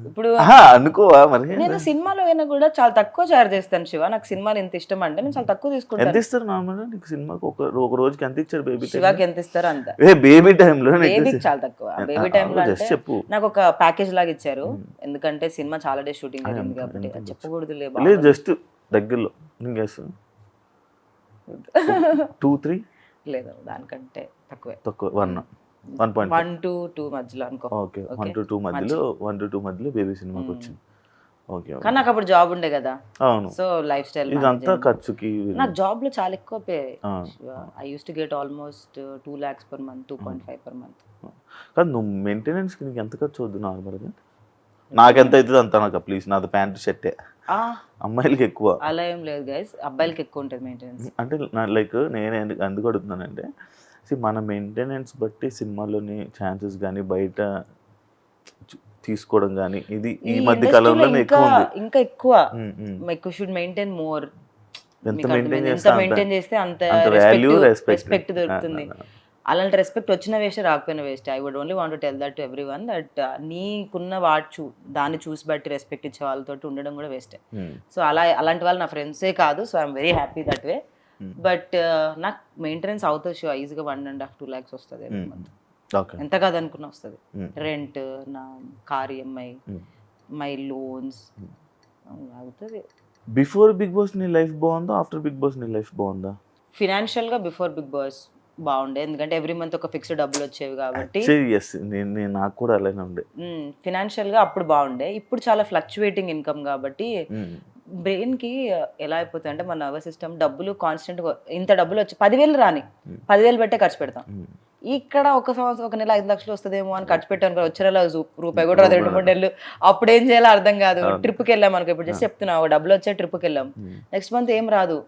S3: ఇప్పుడు
S2: అనుకోవా మరి?
S3: నేను సినిమాలో అయినా కూడా చాలా తక్కువ చార్జ్ చేస్తాను శివ. నాకు సినిమాలు ఎంత ఇష్టం అంటే నేను చాలా తక్కువ తీసుకుంటాను.
S2: ఎంత ఇస్తారు నార్మల్గా నీకు సినిమాకి? ఒక రోజుకి ఎంత ఇచ్చారు బేబీ?
S3: శివాకి ఎంత ఇస్తారు అంత?
S2: బేబీ టైంలో
S3: బేబీకి చాలా తక్కువ. బేబీ టైంలో చెప్పు, నాకు ఒక ప్యాకేజ్ లాగా ఇచ్చారు, ఎందుకంటే సినిమా చాలా డేస్ షూటింగ్ జరిగింది కాబట్టి. చెప్పకూడదు లేదు,
S2: జస్ట్ దగ్గరలో 2-3
S3: లేదు, దానికంటే తక్కువ
S2: 1
S3: to 2 మధ్యలో అనుకో.
S2: ఓకే, 1 to 2 మధ్యలో బేబీ సినిమాకి వచ్చింది. ఓకే,
S3: కానీ నాకు అప్పుడు జాబ్ ఉండే కదా.
S2: అవును.
S3: సో లైఫ్ స్టైల్
S2: ఇదంతా ఖర్చుకి.
S3: నాకు జాబ్ లో చాలా ఎక్కువ pay. I use to get almost 2 lakhs per month, 2.5 per month.
S2: కానీ నువ్వు మెయింటెనెన్స్కి నీకు ఎంత ఖర్చు అవుద్దు నార్మల్గా? నాకెంత అవుతుంది అంత నాకు ప్లీజ్. నాది ప్యాంటు షర్టే. అమ్మాయిలకి ఎక్కువ
S3: అలా ఏం లేదు గైస్, అబ్బాయిలకి ఎక్కువ ఉంటుంది మెయింటెనెన్స్.
S2: అంటే లైక్ నేను ఎందుకు అడుగుతున్నానంటే, మన మెయింటెనెన్స్ బట్టి సినిమాలోని ఛాన్సెస్ కానీ బయట తీసుకోవడం కానీ ఇది ఈ మధ్య కాలంలో
S3: ఇంకా ఎక్కువ షుడ్ మెయింటైన్ మోర్. ఎంత మెయింటైన్ చేస్తే అంత రెస్పెక్ట్ దొరుకుతుంది. అలాంటి రెస్పెక్ట్ వచ్చిన వేస్ట్ రాకపోయిన waste. I would only want to tell that to everyone that నీకున్న దాన్ని చూసి బట్టి రెస్పెక్ట్ ఇచ్చే వాళ్ళతో ఉండడం కూడా వేస్టే. సో అలాంటి వాళ్ళు నా ఫ్రెండ్సే కాదు. So I'm very happy that way. But నాకు మెయింటెనెన్స్ అవుతుంది షో ఈజీగా 1.5-2 lakhs వస్తుంది ఎంత కాదనుకున్నా వస్తుంది. రెంట్, నా కార్ ఈఎంఐ, మై లోన్స్ అవుతుంది.
S2: బిఫోర్ బిగ్ బాస్ నీ లైఫ్ బాగుందా, ఆఫ్టర్ బిగ్ బాస్ నీ లైఫ్ బాగుందా?
S3: ఫినాన్షియల్గా బిఫోర్ బిగ్ బాస్ బాగుండే, ఎందుకంటే ఎవ్రీ మంత్ ఒక ఫిక్స్డ్ డబ్బులు వచ్చేవి కాబట్టి.
S2: నాకు కూడా అలానే ఉండే.
S3: ఫినాన్షియల్గా అప్పుడు బాగుండే. ఇప్పుడు చాలా ఫ్లక్చువేటింగ్ ఇన్కమ్ కాబట్టి బ్రెయిన్కి ఎలా అయిపోతుంది అంటే మన నర్వస్ సిస్టమ్ డబ్బులు కాన్స్టెంట్గా ఇంత డబ్బులు వచ్చి 10,000 రాని 10,000 పెట్టే ఖర్చు పెడతాం. ఇక్కడ ఒక సంవత్సరం ఒక నెల 5 లక్షలు వస్తుందేమో అని ఖర్చు పెట్టాను. వచ్చే నెల రూపాయి కూడా 2-3 నెలలు అప్పుడు ఏం చేయాలో అర్థం కాదు. ట్రిప్కి వెళ్ళాం అనుకో, ఇప్పుడు జస్ట్ చెప్తున్నా డబ్బులు వచ్చే ట్రిప్కి వెళ్ళాం, నెక్స్ట్ మంత్ ఏం రాదు.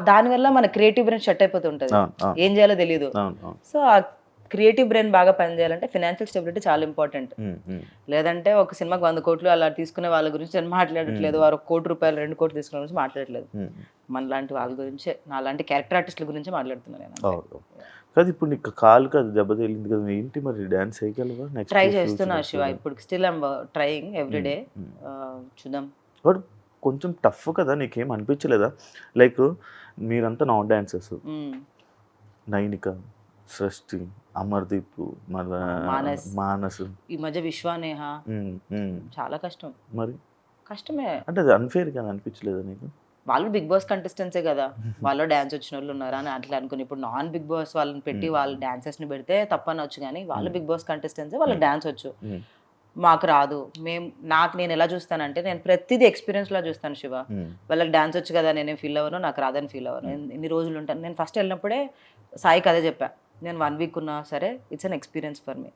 S3: దానివల్ల మన క్రియేటివ్ బ్రెయిన్ షట్ అయిపోతుంటది, ఏం చేయాలో తెలియదు. సో ఆ క్రియేటివ్ బ్రెయిన్ బాగా పనిచేయాలంటే ఫినాన్షియల్ స్టెబిలిటీ చాలా ఇంపార్టెంట్. లేదంటే ఒక సినిమాకి 100 కోట్లు అలా తీసుకునే వాళ్ళ గురించి నేను మాట్లాడట్లేదు, వారు 1 కోటి రూపాయలు 2 కోట్లు తీసుకునే గురించి మాట్లాడట్లేదు. మన లాంటి వాళ్ళ గురించి, నా లాంటి క్యారెక్టర్ ఆర్టిస్టుల గురించి మాట్లాడుతున్నాను నేను.
S2: కాదు ఇప్పుడు నీకు కాలు కాదు దెబ్బ తగిలింది కదా, ఏంటి మరి డాన్స్ చేయగలవా?
S3: ట్రై చేస్తున్నా శివ, ఇప్పుడు స్టిల్ ఐమ్ ట్రయింగ్ ఎవ్రీడే. చూద్దాం.
S2: బట్ కొంచెం టఫ్ కదా, నీకేం అనిపించలేదా? లైక్ మీరంతా నాన్ డాన్సర్స్, నైనిక, సృష్టి, అమర్దీప్, మానస్,
S3: ఈ మధ్య విశ్వానేహ, చాలా కష్టం.
S2: మరి
S3: కష్టమే
S2: అంటే అది అన్ఫేర్ గా అనిపించలేదా నీకు?
S3: వాళ్ళు బిగ్ బాస్ కంటెస్టెంట్సే కదా, వాళ్ళు డాన్స్ వచ్చిన వాళ్ళు ఉన్నారా అని అట్లా అనుకుని ఇప్పుడు నాన్ బిగ్ బాస్ వాళ్ళని పెట్టి వాళ్ళు డాన్సర్స్ ని పెడితే తప్పనొచ్చు, కానీ వాళ్ళు బిగ్ బాస్ కంటెస్టెంట్సే, వాళ్ళకి డాన్స్ వచ్చు, మాకు రాదు. నేను ఎలా చూస్తానంటే నేను ప్రతిదీ ఎక్స్పీరియన్స్ లా చూస్తాను శివ. వాళ్ళకి డాన్స్ వచ్చు కదా, నేనేం ఫీల్ అవ్వను, నాకు రాదని ఫీల్ అవ్వను. ఎన్ని రోజులు ఉంటాను. నేను ఫస్ట్ వెళ్ళినప్పుడే సాయికి అదే చెప్పా, నేను 1 week ఉన్నా సరే it's an experience for me.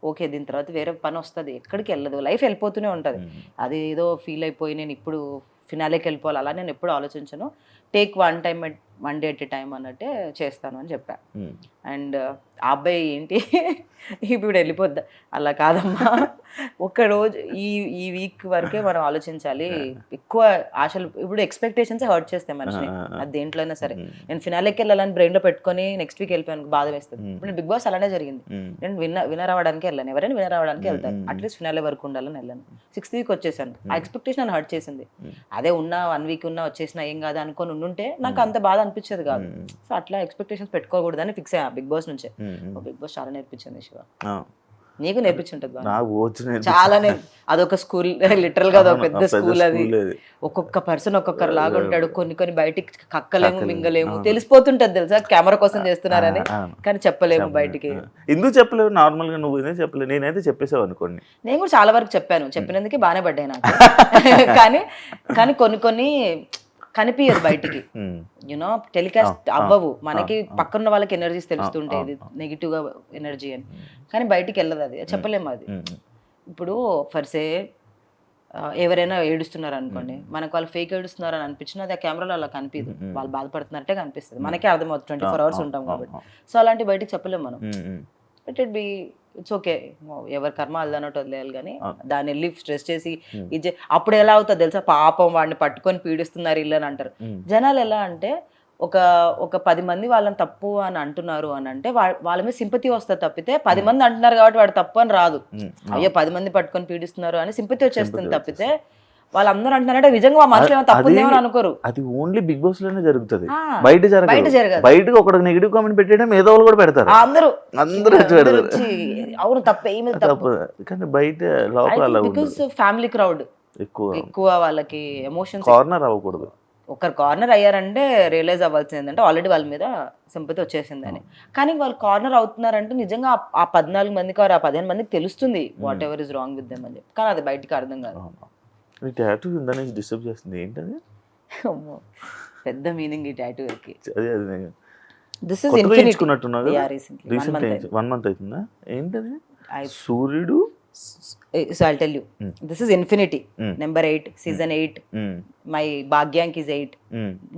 S3: Okay, దీని తర్వాత వేరే పని వస్తుంది, ఎక్కడికి వెళ్ళదు, లైఫ్ వెళ్ళిపోతూనే ఉంటుంది. అది ఏదో ఫీల్ అయిపోయి నేను ఇప్పుడు ఫినాలేకి వెళ్ళిపోవాలి అలా నేను ఎప్పుడు ఆలోచించను. Take one day at a time అన్నట్టే చేస్తాను అని చెప్పా. అండ్ ఆ అబ్బాయి ఏంటి ఇప్పుడు వెళ్ళిపోద్దా, అలా కాదమ్మా, ఒక్కరోజు ఈ వీక్ వరకే మనం ఆలోచించాలి. ఎక్కువ ఆశలు, ఇప్పుడు ఎక్స్పెక్టేషన్స్ హర్ట్ చేస్తాయి మనిషిని, అది దేంట్లో అయినా సరే. నేను ఫినాలేకి వెళ్ళాలని బ్రెయిన్లో పెట్టుకొని నెక్స్ట్ వీక్ వెళ్ళిపోయాను, బాధ వేస్తుంది. ఇప్పుడు నేను బిగ్ బాస్ అలానే జరిగింది. నేను విన్నర్ అవ్వడానికి వెళ్ళాను, ఎవరైనా విన్నర్ అవ్వడానికి వెళ్తాను, అట్లీస్ట్ ఫినాలే వరకు ఉండాలని వెళ్ళాను. 6th week వచ్చేసాను. ఆ ఎక్స్పెక్టేషన్ నన్ను హర్ట్ చేసింది. అదే ఉన్నా 1 week ఉన్నా వచ్చేసినా ఏం కాదు అనుకొని ఉండుంటే నాకు అంత బాధ అనిపించేది కాదు. సో అట్లా ఎక్స్పెక్టేషన్స్ పెట్టుకోకూడదని ఫిక్స్ అయ్యా బిగ్ బాస్ నుంచే. బిగ్ బాస్ చాలా నేర్పించింది శివ, నీకు నేర్పించుంటది చాలా. అదొక స్కూల్, లిటరల్ గా అదొక పెద్ద స్కూల్. అది ఒక్కొక్క పర్సన్ ఒక్కొక్కరు లాగా ఉంటాడు. కొన్ని బయటికి కక్కలేము, మింగలేము, తెలిసిపోతుంటది తెలుసా కెమెరా కోసం చేస్తున్నారని, కానీ చెప్పలేము బయటికి.
S2: ఎందుకు చెప్పలేవు? నార్మల్ గా నువ్వు చెప్పలేవు, నేనైతే చెప్పేసావు అనుకోండి.
S3: నేను కూడా చాలా వరకు చెప్పాను, చెప్పినందుకే బాగానే పడ్డాయి నాకు. కానీ కొన్ని కనిపించదు బయటికి, యూనో టెలికాస్ట్ అవ్వవు. మనకి పక్కన వాళ్ళకి ఎనర్జీస్ తెలుస్తుంటాయి, ఇది నెగిటివ్ గా ఎనర్జీ అని, కానీ బయటికి వెళ్ళదు. అది చెప్పలేము. అది ఇప్పుడు ఫర్సే ఎవరైనా ఏడుస్తున్నారు అనుకోండి, మనకు వాళ్ళు ఫేక్ ఏడుస్తున్నారు అని అనిపించినా అది ఆ కెమెరాలో అలా కనిపించదు, వాళ్ళు బాధపడుతున్నట్టే కనిపిస్తుంది, మనకే అర్థమవుతుంది. 24 hours ఉంటాం కాబట్టి. సో అలాంటి బయటికి చెప్పలేము మనం. But it be it's okay, ఎవరి కర్మ అది అన్నట్టు వదిలేయాలి. కానీ దాన్ని వెళ్ళి స్ట్రెస్ చేసి ఇది అప్పుడు ఎలా అవుతుంది తెలుసా, పాపం వాడిని పట్టుకొని పీడిస్తున్నారు ఇల్లు అని అంటారు జనాలు. ఎలా అంటే ఒక 10 మంది వాళ్ళని తప్పు అని అంటున్నారు అని అంటే వాళ్ళ మీద సింపతి వస్తుంది తప్పితే, 10 మంది అంటున్నారు కాబట్టి వాడు తప్పు అని రాదు. అయ్యో 10 మంది పట్టుకొని పీడిస్తున్నారు అని సింపతి వచ్చేస్తుంది తప్పితే, వాళ్ళందరూ అంటున్నారంటే నిజంగా మనుషులు ఏమో తప్పు ఏమని అనుకోరు.
S2: అది ఓన్లీ బిగ్ బాస్ లోనే జరుగుతుంది, బయట జరగదు. బయటకు ఒక నెగిటివ్ కామెంట్ పెట్టడం ఏదో వాళ్ళు కూడా పెడతారు, అందరూ
S3: అవును తప్ప ఏమి తప్పు.
S2: కానీ బయట లోపల
S3: బికాస్ ఫ్యామిలీ క్రౌడ్ ఎక్కువ, వాళ్ళకి ఎమోషన్స్
S2: కార్నర్ అవ్వకూడదు.
S3: ఒకరు కార్నర్ అయ్యారంటే రియలైజ్ అవ్వాల్సింది ఏంటంటే ఆల్రెడీ వాళ్ళ మీద సింపతి వచ్చేసిందని. కానీ వాళ్ళు కార్నర్ అవుతున్నారంటే నిజంగా ఆ 14 మందికి ఆ 15 మందికి తెలుస్తుంది what ever is wrong with them అని చెప్పి, కానీ అది బయటికి అర్థం కాదు.
S2: టాటూ ఇందాక డిస్టర్బ్ చేస్తుంది ఏంటది?
S3: పెద్ద మీనింగ్ ఈ టాటూకి.
S2: This is infinity. 1 month అవుతుందా? ఏంటది? సూర్యుడు.
S3: So I'll tell you. This is infinity. Number 8, season 8. My Bhagyank is 8.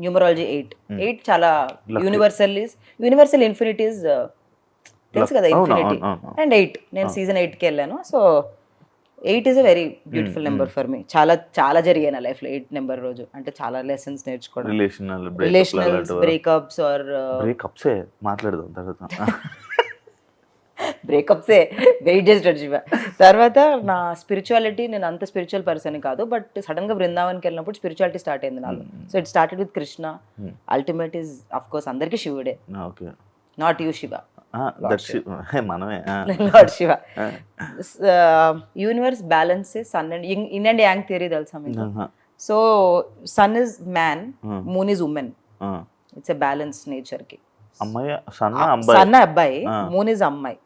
S3: Numerology 8. 8 చాలా universal infinity is తెలుసు కదా, infinity. And 8 నేను season 8కి వెళ్ళాను. So 8 is a very beautiful number for me. చాలా చాలా జరిగాయి నా లైఫ్లో 8 నెంబర్ రోజు. అంటే చాలా లెసన్స్ నేర్చుకోవడం, రిలేషనల్స్, బ్రేకప్స్ ఆర్
S2: బ్రేకప్సే మాట్లాడదాం తర్వాత.
S3: బ్రేకప్సే వెయిట్ చేస్తాడు శివ. తర్వాత నా స్పిరిచువాలిటీ, నేను అంత స్పిరిచువల్ పర్సన్ కాదు, బట్ సడన్ గా బృందావన్కి వెళ్ళినప్పుడు స్పిరిచువాలిటీ స్టార్ట్ అయింది నాకు. So it started with Krishna. Ultimate is of course అందరికీ శివుడే, నాట్ యూ శివ,
S2: మనమే
S3: lord Shiva. Universe balance sun and yin and yang theory తెలుసా మీకు? So sun is man, moon is women. It's a balance nature కి.
S2: అమ్మాయి
S3: సన్న అబ్బాయి, మూన్ ఇస్ అమ్మాయి.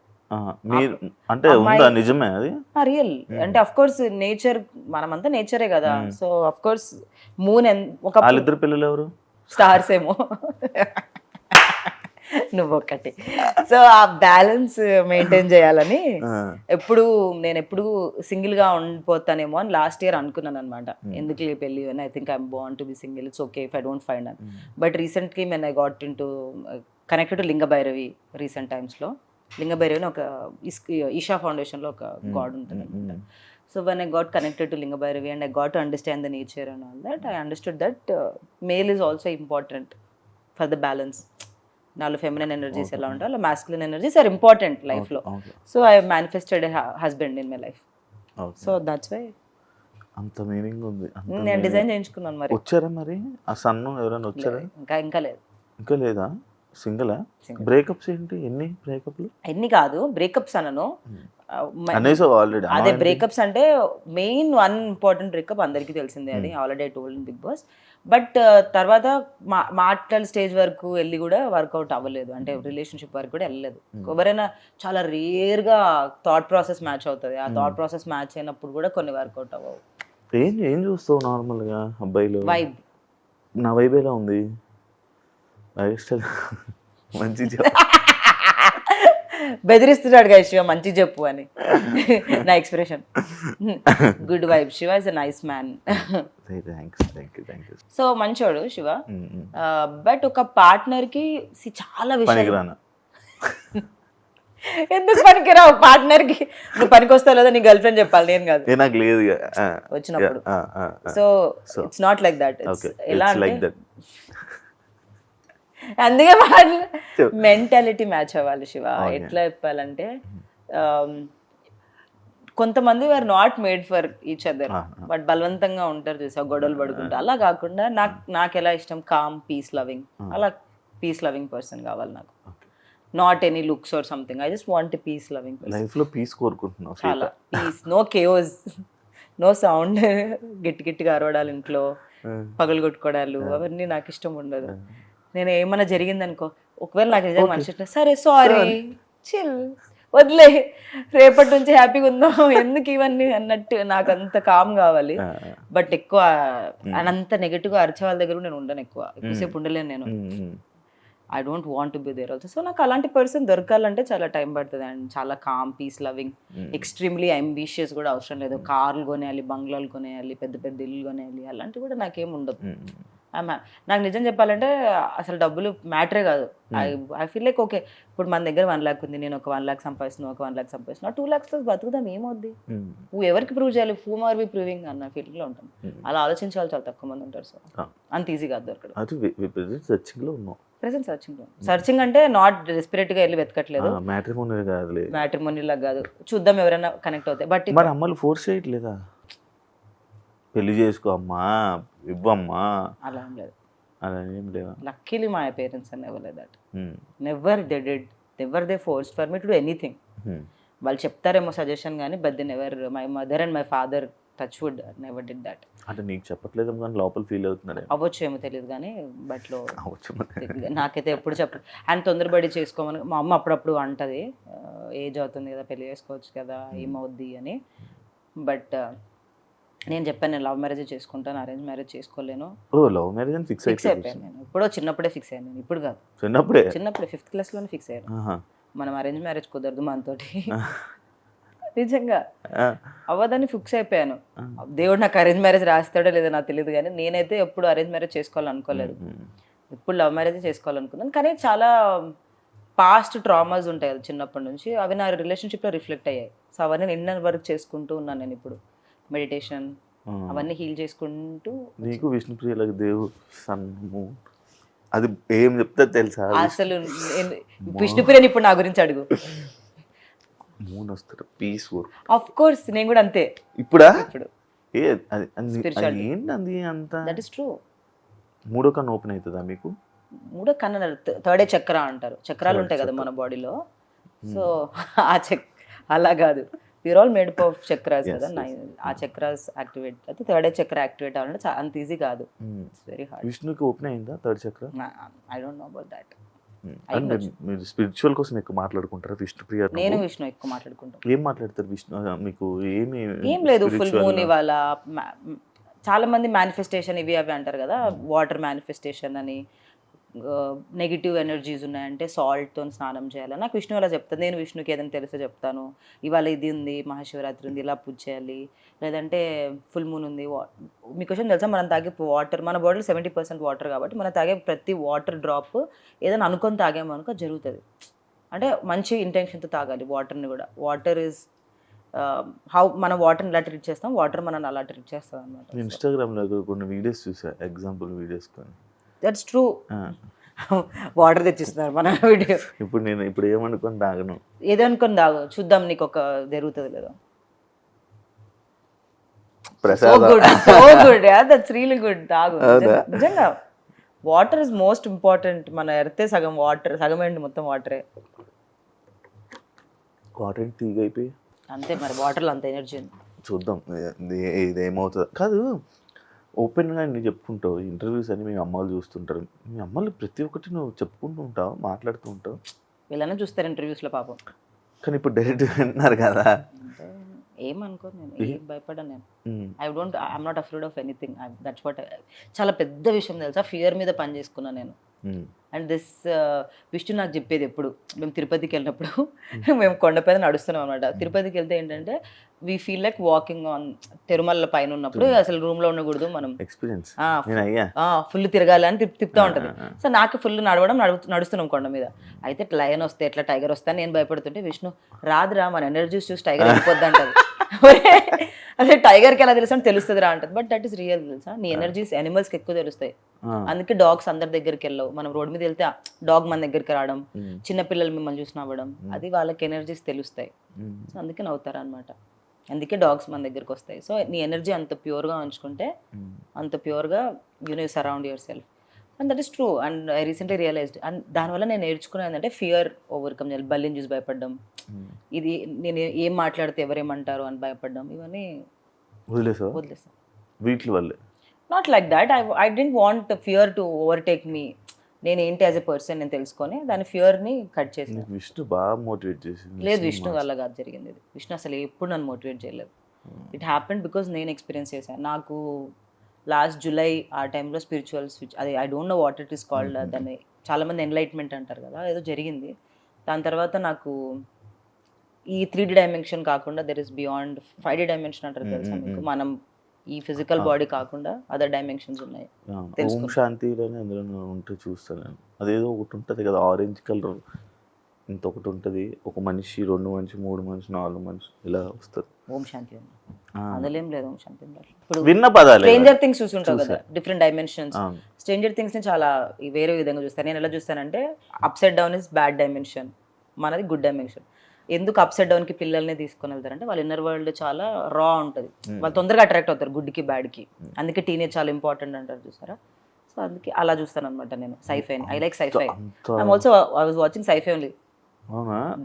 S2: మీరు అంటే ఉందా నిజమే అది?
S3: రియల్. అంటే అఫ్ కోర్స్ నేచర్, మనమంతా నేచరే కదా. సో అఫ్ కోర్స్ మూన్ ఒక
S2: వాళ్ళిద్దరు పిల్లలు ఎవరు?
S3: స్టార్స్ ఏమో, నువ్వు ఒకటి. సో ఆ బ్యాలెన్స్ మెయింటైన్ చేయాలని నేను ఎప్పుడు సింగిల్ గా ఉండిపోతానేమో అని లాస్ట్ ఇయర్ అనుకున్నాను అనమాట. ఎందుకు పెళ్ళి అని, I think I'm born to be single, it's okay if I don't find అని. But recently when I got in to connected to Linga Bhairavi recent టైమ్స్లో. లింగ భైరవి ఒక ఈషా ఫౌండేషన్లో ఒక గాడ్ ఉంటుంది అనమాట. So when I got connected to Linga Bhairavi and I got to understand the nature and all that, I understood that male is also important for the balance. నాలో feminine energies ఎలా ఉంటాయి, అలా మాస్కులిన్ ఎనర్జీస్ ఆర్ ఇంపార్టెంట్ లైఫ్లో. So I manifested husband in my life. So that's why
S2: అంత meaning ఉంది.
S3: నేను design చేయించుకున్నాను. మరి
S2: వచ్చారా మరి ఆ సన్ను ఎవరైనా వచ్చారా?
S3: ఇంకా లేదు.
S2: ఇంకా లేదా? సింగిలా? బ్రేకప్స్ ఏంటి? ఎన్ని బ్రేకప్లు?
S3: ఎన్ని కాదు బ్రేకప్స్ అనను,
S2: ఆల్రెడీ.
S3: అదే బ్రేకప్స్ అంటే మెయిన్ వన్ ఇంపార్టెంట్ బ్రేకప్ అందరికీ తెలిసిందే, అది already I told in Bigg Boss. But తర్వాత మాటల స్టేజ్ వరకు వెళ్ళి కూడా వర్కౌట్ అవ్వలేదు, అంటే రిలేషన్షిప్ వరకు కూడా వెళ్ళలేదు. ఎవరైనా చాలా రేర్గా థాట్ ప్రాసెస్ మ్యాచ్ అవుతుంది, ఆ థాట్ ప్రాసెస్ మ్యాచ్ అయినప్పుడు కూడా కొన్ని వర్కౌట్ అవ్వవు.
S2: ఏం చూస్తావు నార్మల్గా అబ్బాయిలు?
S3: వైబ్.
S2: నా వైబ్ ఎలా ఉంది? మంచి
S3: బెదిరిస్తున్నాడు కదా శివ, మంచి చెప్పు అని నా expression. Good vibe. Shiva is a nice man. So మంచోడు శివ. బట్ ఒక పార్ట్నర్ కి చాలా విషయాలు. ఎందుకు పనికిరావు పార్ట్నర్ కి? నువ్వు పనికి వస్తావు లేదా నీ గర్ల్ ఫ్రెండ్ చెప్పాలి, నేను కాదు.
S2: నాకు లేదు
S3: వచ్చినప్పుడు. So it's not like that. ఎలా అంటే అందుకే మెంటాలిటీ మ్యాచ్ అవ్వాలి శివ. ఎట్లా చెప్పాలంటే కొంతమంది are not made for each other, but బలవంతంగా ఉంటారు చూసా, గొడవలు పడుకుంటా. అలా కాకుండా నాకు ఎలా ఇష్టం, కామ్, పీస్ లవింగ్, అలా పీస్ లవింగ్ పర్సన్ కావాలి నాకు. Not any looks or something, I just want peace loving person.
S2: Life లో పీస్ కోరుకుంటున్నావు?
S3: చాలా peace, no chaos, no sound, గట్టిగా అరవడాలు, ఇంట్లో పగలు కొట్టుకోవడాలు, అవన్నీ నాకు ఇష్టం ఉండదు. నేను ఏమన్నా జరిగిందనుకో, ఒకవేళ నాకు నిజంగా మనిషి సరే సారీ చిల్ వదిలే, రేపటి నుంచి హ్యాపీగా ఉందాం, ఎందుకు ఇవన్నీ అన్నట్టు నాకు అంత కామ్ కావాలి. బట్ ఎక్కువ అంత నెగటివ్గా అరిచే వాళ్ళ దగ్గర నేను ఉండను, ఎక్కువసేపు ఉండలేను నేను. I don't want to be there also. సో నాకు అలాంటి పర్సన్ దొరకాలంటే చాలా టైం పడుతుంది. అండ్ చాలా calm, peace loving, extremely ambitious కూడా అవసరం లేదు. కార్లు కొనేయాలి, బంగ్లాలు కొనేయాలి, పెద్ద పెద్ద ఇల్లు కొనేయాలి, అలాంటివి కూడా నాకేం ఉండదు. నాకు నిజం చెప్పాలంటే అసలు డబ్బులు మ్యాటరే కాదు. ఐ ఫీల్ లైక్ ఓకే, ఇప్పుడు మన దగ్గర 1 lakh ఉంది, నేను ఒక 1 lakh సంపాదిస్తున్నాను, ఒక 1 lakh సంపాదిస్తున్నా, 2 lakhs బతుకుదాం, ఏమవుద్ది? నువ్వు ఎవరికి ప్రూవ్ చేయాలి? హూమ్ ఆర్ వి ప్రూవింగ్ అన్న ఫీలింగ్లో ఉంటాను. అలా ఆలోచించే వాళ్ళు చాలా తక్కువ మంది ఉంటారు. సో అంత ఈజీ కాదు దొరకడం. ప్రెసెంట్ సర్చింగ్ అంటే నాట్ డెస్పరేట్ గా వెళ్ళి వెతకట్లేదు, మ్యాట్రిమోనీ లాగా కాదు, చూద్దాం ఎవరైనా కనెక్ట్ అవుతాయి. బట్
S2: అమ్మలు ఫోర్స్ చేయట్లేదా? పెళ్లి చేసుకో అమ్మా, ఇవ్వమ్మా,
S3: అలా ఏం లేదు.
S2: అలా ఏం లేదా?
S3: Luckily my parents never like that. Never they did, never they forced for me to do anything. వాళ్ళు చెప్తారేమో సజెషన్ కానీ, but they never, my mother and my father touch wood never did that.
S2: అంటే నీకు చెప్పట్లేదు కానీ లోపల feel అవుతున్నాడు?
S3: అవ్వచ్చు, ఏమో తెలియదు కానీ, బట్ లో నాకైతే ఎప్పుడు చెప్పలేదు. అండ్ తొందరపడి చేసుకోమని మా అమ్మ అప్పుడప్పుడు అంటది, ఏజ్ అవుతుంది కదా, పెళ్లి చేసుకోవచ్చు కదా, ఏమవుద్ది అని. బట్ నేను చెప్పాను, నేను లవ్ మ్యారేజ్ చేసుకుంటాను, అరేంజ్ మ్యారేజ్ చేసుకోలేను.
S2: లవ్ మ్యారేజ్ ఫిక్స్
S3: అయిపోయాను నేను. ఇప్పుడు చిన్నప్పుడే ఫిక్స్ అయ్యాను. ఇప్పుడు కాదు, చిన్నప్పుడే 5th class లోనే ఫిక్స్ అయ్యాను. మనం అరేంజ్ మ్యారేజ్ కుదరదు మనతోటి, నిజంగా అవ్వదని ఫిక్స్ అయిపోయాను. దేవుడు నాకు అరేంజ్ మ్యారేజ్ రాస్తాడో లేదో నాకు తెలియదు కానీ నేనైతే ఎప్పుడు అరేంజ్ మ్యారేజ్ చేసుకోవాలనుకోలేదు, ఇప్పుడు లవ్ మ్యారేజ్ చేసుకోవాలనుకున్నాను. కానీ చాలా పాస్ట్ ట్రామాస్ ఉంటాయి కదా చిన్నప్పటి నుంచి, అవి నా రిలేషన్షిప్లో రిఫ్లెక్ట్ అయ్యాయి. సో అవన్నీ నిన్న వర్క్ చేసుకుంటూ ఉన్నాను నేను ఇప్పుడు. మెడిటేషన్ అవన్నీ హీల్ చేసుకుంటూ.
S2: నీకు విష్ణుప్రియలకు దేవు సన్ము అది ఏం చెప్తా తెలుసా?
S3: అసలు విష్ణుప్రియని ఇప్పుడు నా గురించి అడుగు.
S2: మూన్ వస్తారు పీస్
S3: ఆఫ్ కోర్స్ నేను కూడా అంతే
S2: ఇప్పుడా?
S3: ఇప్పుడు.
S2: ఏ ఏంటి అది అంత?
S3: That is true.
S2: మూడో కన్ను ఓపెన్ అవుతుందా మీకు?
S3: మూడో కన్ను థర్డే చక్ర అంటారు. చక్రాలు ఉంటాయి కదా మన బాడీలో. సో ఆ అలా కాదు, we are all made up of chakras కదా. ఆ చక్రాస్ యాక్టివేట్ అయితే థర్డ్ ఐ చక్ర యాక్టివేట్ అవ్వాలంటే అంత ఈజీ కాదు. It's very hard.
S2: విష్ణుకి ఓపెన్ అయిందా third chakra?
S3: I don't know about that.
S2: మీరు స్పిరిచువల్ కోసం ఎక్కువ మాట్లాడుకుంటారా విష్ణుప్రియ?
S3: నేను విష్ణు ఎక్కువ మాట్లాడుకుంటాం.
S2: ఏం మాట్లాడతారు విష్ణు? మీకు
S3: ఏం లేదు, ఫుల్ మూన్ ఇవాళ చాలా మంది మేనిఫెస్టేషన్ ఇవి అవి అంటారు కదా, వాటర్ మేనిఫెస్టేషన్ అని, నెగిటివ్ ఎనర్జీస్ ఉన్నాయంటే సాల్ట్తో స్నానం చేయాలి. నాకు విష్ణు అలా చెప్తాను. నేను విష్ణుకి ఏదైనా తెలిస్తే చెప్తాను, ఇవాళ ఇది ఉంది, మహాశివరాత్రి ఉంది, ఇలా పూజ చేయాలి, లేదంటే ఫుల్ మూన్ ఉంది. మీకు క్వశ్చన్ తెలుసా, మనం తాగే వాటర్, మన బాడీలో 70% వాటర్ కాబట్టి మనం తాగే ప్రతి వాటర్ డ్రాప్ ఏదైనా అనుకొని తాగామనుకో జరుగుతుంది. అంటే మంచి ఇంటెన్షన్తో తాగాలి వాటర్ని కూడా. వాటర్ ఈజ్ హౌ మనం వాటర్ని ఎలా ట్రీట్ చేస్తాం, వాటర్ మనం అలా ట్రీట్ చేస్తాం అనమాట.
S2: ఇన్స్టాగ్రామ్లో కొన్ని వీడియోస్ చూసా, ఎగ్జాంపుల్ వీడియోస్ కానీ.
S3: That's true. వాటర్ తెచ్చిస్తున్నారు మన వీడియో.
S2: ఇప్పుడు ఏమనుకొని తాగను,
S3: ఏదనుకొని తాగు, చూద్దాం నీకు ఒక జరుగుతుంది లేదా. That's really good. తాగు నిజంగా. Water is most important. మన ఎర్తే సగం వాటర్, సగం ఏంటి మొత్తం వాటరే.
S2: వాటర్ తీగైపోయి
S3: అంతే మరి, వాటర్లో అంత ఎనర్జీ ఉంది.
S2: చూద్దాం ఇదేమవుతుంది. కాదు, ఓపెన్గా నువ్వు చెప్పుకుంటావు ఇంటర్వ్యూస్ అని, మీ అమ్మాయిలు చూస్తుంటారు. మీ అమ్మాయిలు ప్రతి ఒక్కటి నువ్వు చెప్పుకుంటూ ఉంటావు, మాట్లాడుతూ ఉంటావు.
S3: వీళ్ళనే చూస్తారు ఇంటర్వ్యూస్లో పాపం.
S2: కానీ ఇప్పుడు డైరెక్ట్ వింటున్నారు కదా.
S3: ఏమనుకో, నేను ఏం భయపడ్డా. నేను I'm not afraid of anything. That's what. చాలా పెద్ద విషయం తెలుసా, ఫియర్ మీద పని చేసుకున్నాను నేను. అండ్ దిస్ విష్ణు నాకు చెప్పేది ఎప్పుడు, మేము తిరుపతికి వెళ్ళినప్పుడు మేము కొండపైన నడుస్తున్నాం అనమాట. తిరుపతికి వెళ్తే ఏంటంటే we feel like walking on Tirumala పైన ఉన్నప్పుడు. అసలు రూమ్లో ఉండకూడదు, మనం
S2: ఎక్స్పీరియన్స్
S3: ఫుల్ తిరగాలి అని తిప్పుతూ ఉంటుంది. సో నాకు ఫుల్ నడుస్తున్నాం కొండ మీద. అయితే లయన్ వస్తే ఎట్లా, టైగర్ వస్తే నేను భయపడుతుంటే విష్ణు రాదురా, మన ఎనర్జీస్ చూసి టైగర్ వెళ్ళిపోద్ది అంటది. అదే టైగర్కి ఎలా తెలుసు అంటే తెలుస్తుంది రా అంటది. But that is real. తెలుసా, నీ ఎనర్జీస్ యానిమల్స్కి ఎక్కువ తెలుస్తాయి. అందుకే డాగ్స్ అందరి దగ్గరికి వెళ్ళవు. మనం రోడ్ మీద వెళ్తే డాగ్ మన దగ్గరికి రావడం, చిన్నపిల్లలు మిమ్మల్ని చూసి నవ్వడం, అది వాళ్ళకి ఎనర్జీస్ తెలుస్తాయి. సో అందుకే నవ్వుతారు అనమాట. అందుకే డాగ్స్ మన దగ్గరికి వస్తాయి. సో నీ ఎనర్జీ అంత ప్యూర్గా ఉంచుకుంటే, అంత ప్యూర్గా you know surround yourself. And that is true. And I recently realized. And దానివల్ల నేను నేర్చుకునేది ఏంటంటే ఫియర్ ఓవర్కమ్ చేయాలి. బల్లిని చూసి భయపడడం, ఇది నేను ఏం మాట్లాడితే ఎవరేమంటారు అని భయపడడం, ఇవన్నీ వదిలేస్తాను
S2: వీటి వల్లే.
S3: Not like that. I don't want fear to overtake me. నేను ఏంటి యాజ్ ఎ పర్సన్ నేను తెలుసుకొని దాని ఫియర్ని కట్ చేసాను.
S2: విష్ణు బాగా మోటివేట్ చేసింది.
S3: లేదు, విష్ణు వల్ల కాదు జరిగింది ఇది. విష్ణు అసలు ఎప్పుడు నన్ను మోటివేట్ చేయలేదు. ఇట్ హ్యాపెండ్ బికాజ్ నేను ఎక్స్పీరియన్స్ చేశాను. నాకు లాస్ట్ జూలై ఆ టైంలో స్పిరిచువల్ స్విచ్, అది I don't know what it is called. దాన్ని చాలామంది ఎన్లైట్మెంట్ అంటారు కదా, ఏదో జరిగింది. దాని తర్వాత నాకు ఈ 3D డైమెన్షన్ కాకుండా there is beyond 5D dimension అంటారు తెలుసా మీకు. మనం ఈ ఫిజికల్ బాడీ కాకుండా అదర్ డైమెన్షన్స్ ఉన్నాయి.
S2: ఓం శాంతిలోనే అందులో ఉంటే చూస్తాను నేను. అదేదో ఒకటి ఉంటుంది కదా, ఆరెంజ్ కలర్ ఇంత ఒకటి ఉంటుంది. ఒక మనిషి, 2 మనిషి, 3 మనిషి, 4 మనిషి ఇలా వస్తారు.
S3: ఓం శాంతి అందులో ఏం లేదు. ఓం శాంతి ఇప్పుడు
S2: విన్న పదాలు.
S3: స్ట్రేంజర్ థింగ్స్ చూస్తుంటావు కదా, డిఫరెంట్ డైమెన్షన్స్. స్ట్రేంజర్ థింగ్స్ ని చాలా వేరే విధంగా చూస్తాను. నేను ఎలా చూస్తానంటే upside down is bad dimension, మనది గుడ్ డైమెన్షన్. ఎందుకు అప్సైడ్ డౌన్ కి పిల్లల్ని తీసుకొని వెళ్తారంటే వాళ్ళ ఇన్నర్ వరల్డ్ చాలా రా ఉంటుంది. వాళ్ళు తొందరగా అట్రాక్ట్ అవుతారు గుడ్కి బ్యాడ్కి. అందుకే టీనేజ్ చాలా ఇంపార్టెంట్ అంటారు చూసారా. సో అందుకే అలా చూస్తాను అనమాట నేను sci fi. I like sci fi. I'm also I was watching sci fi only.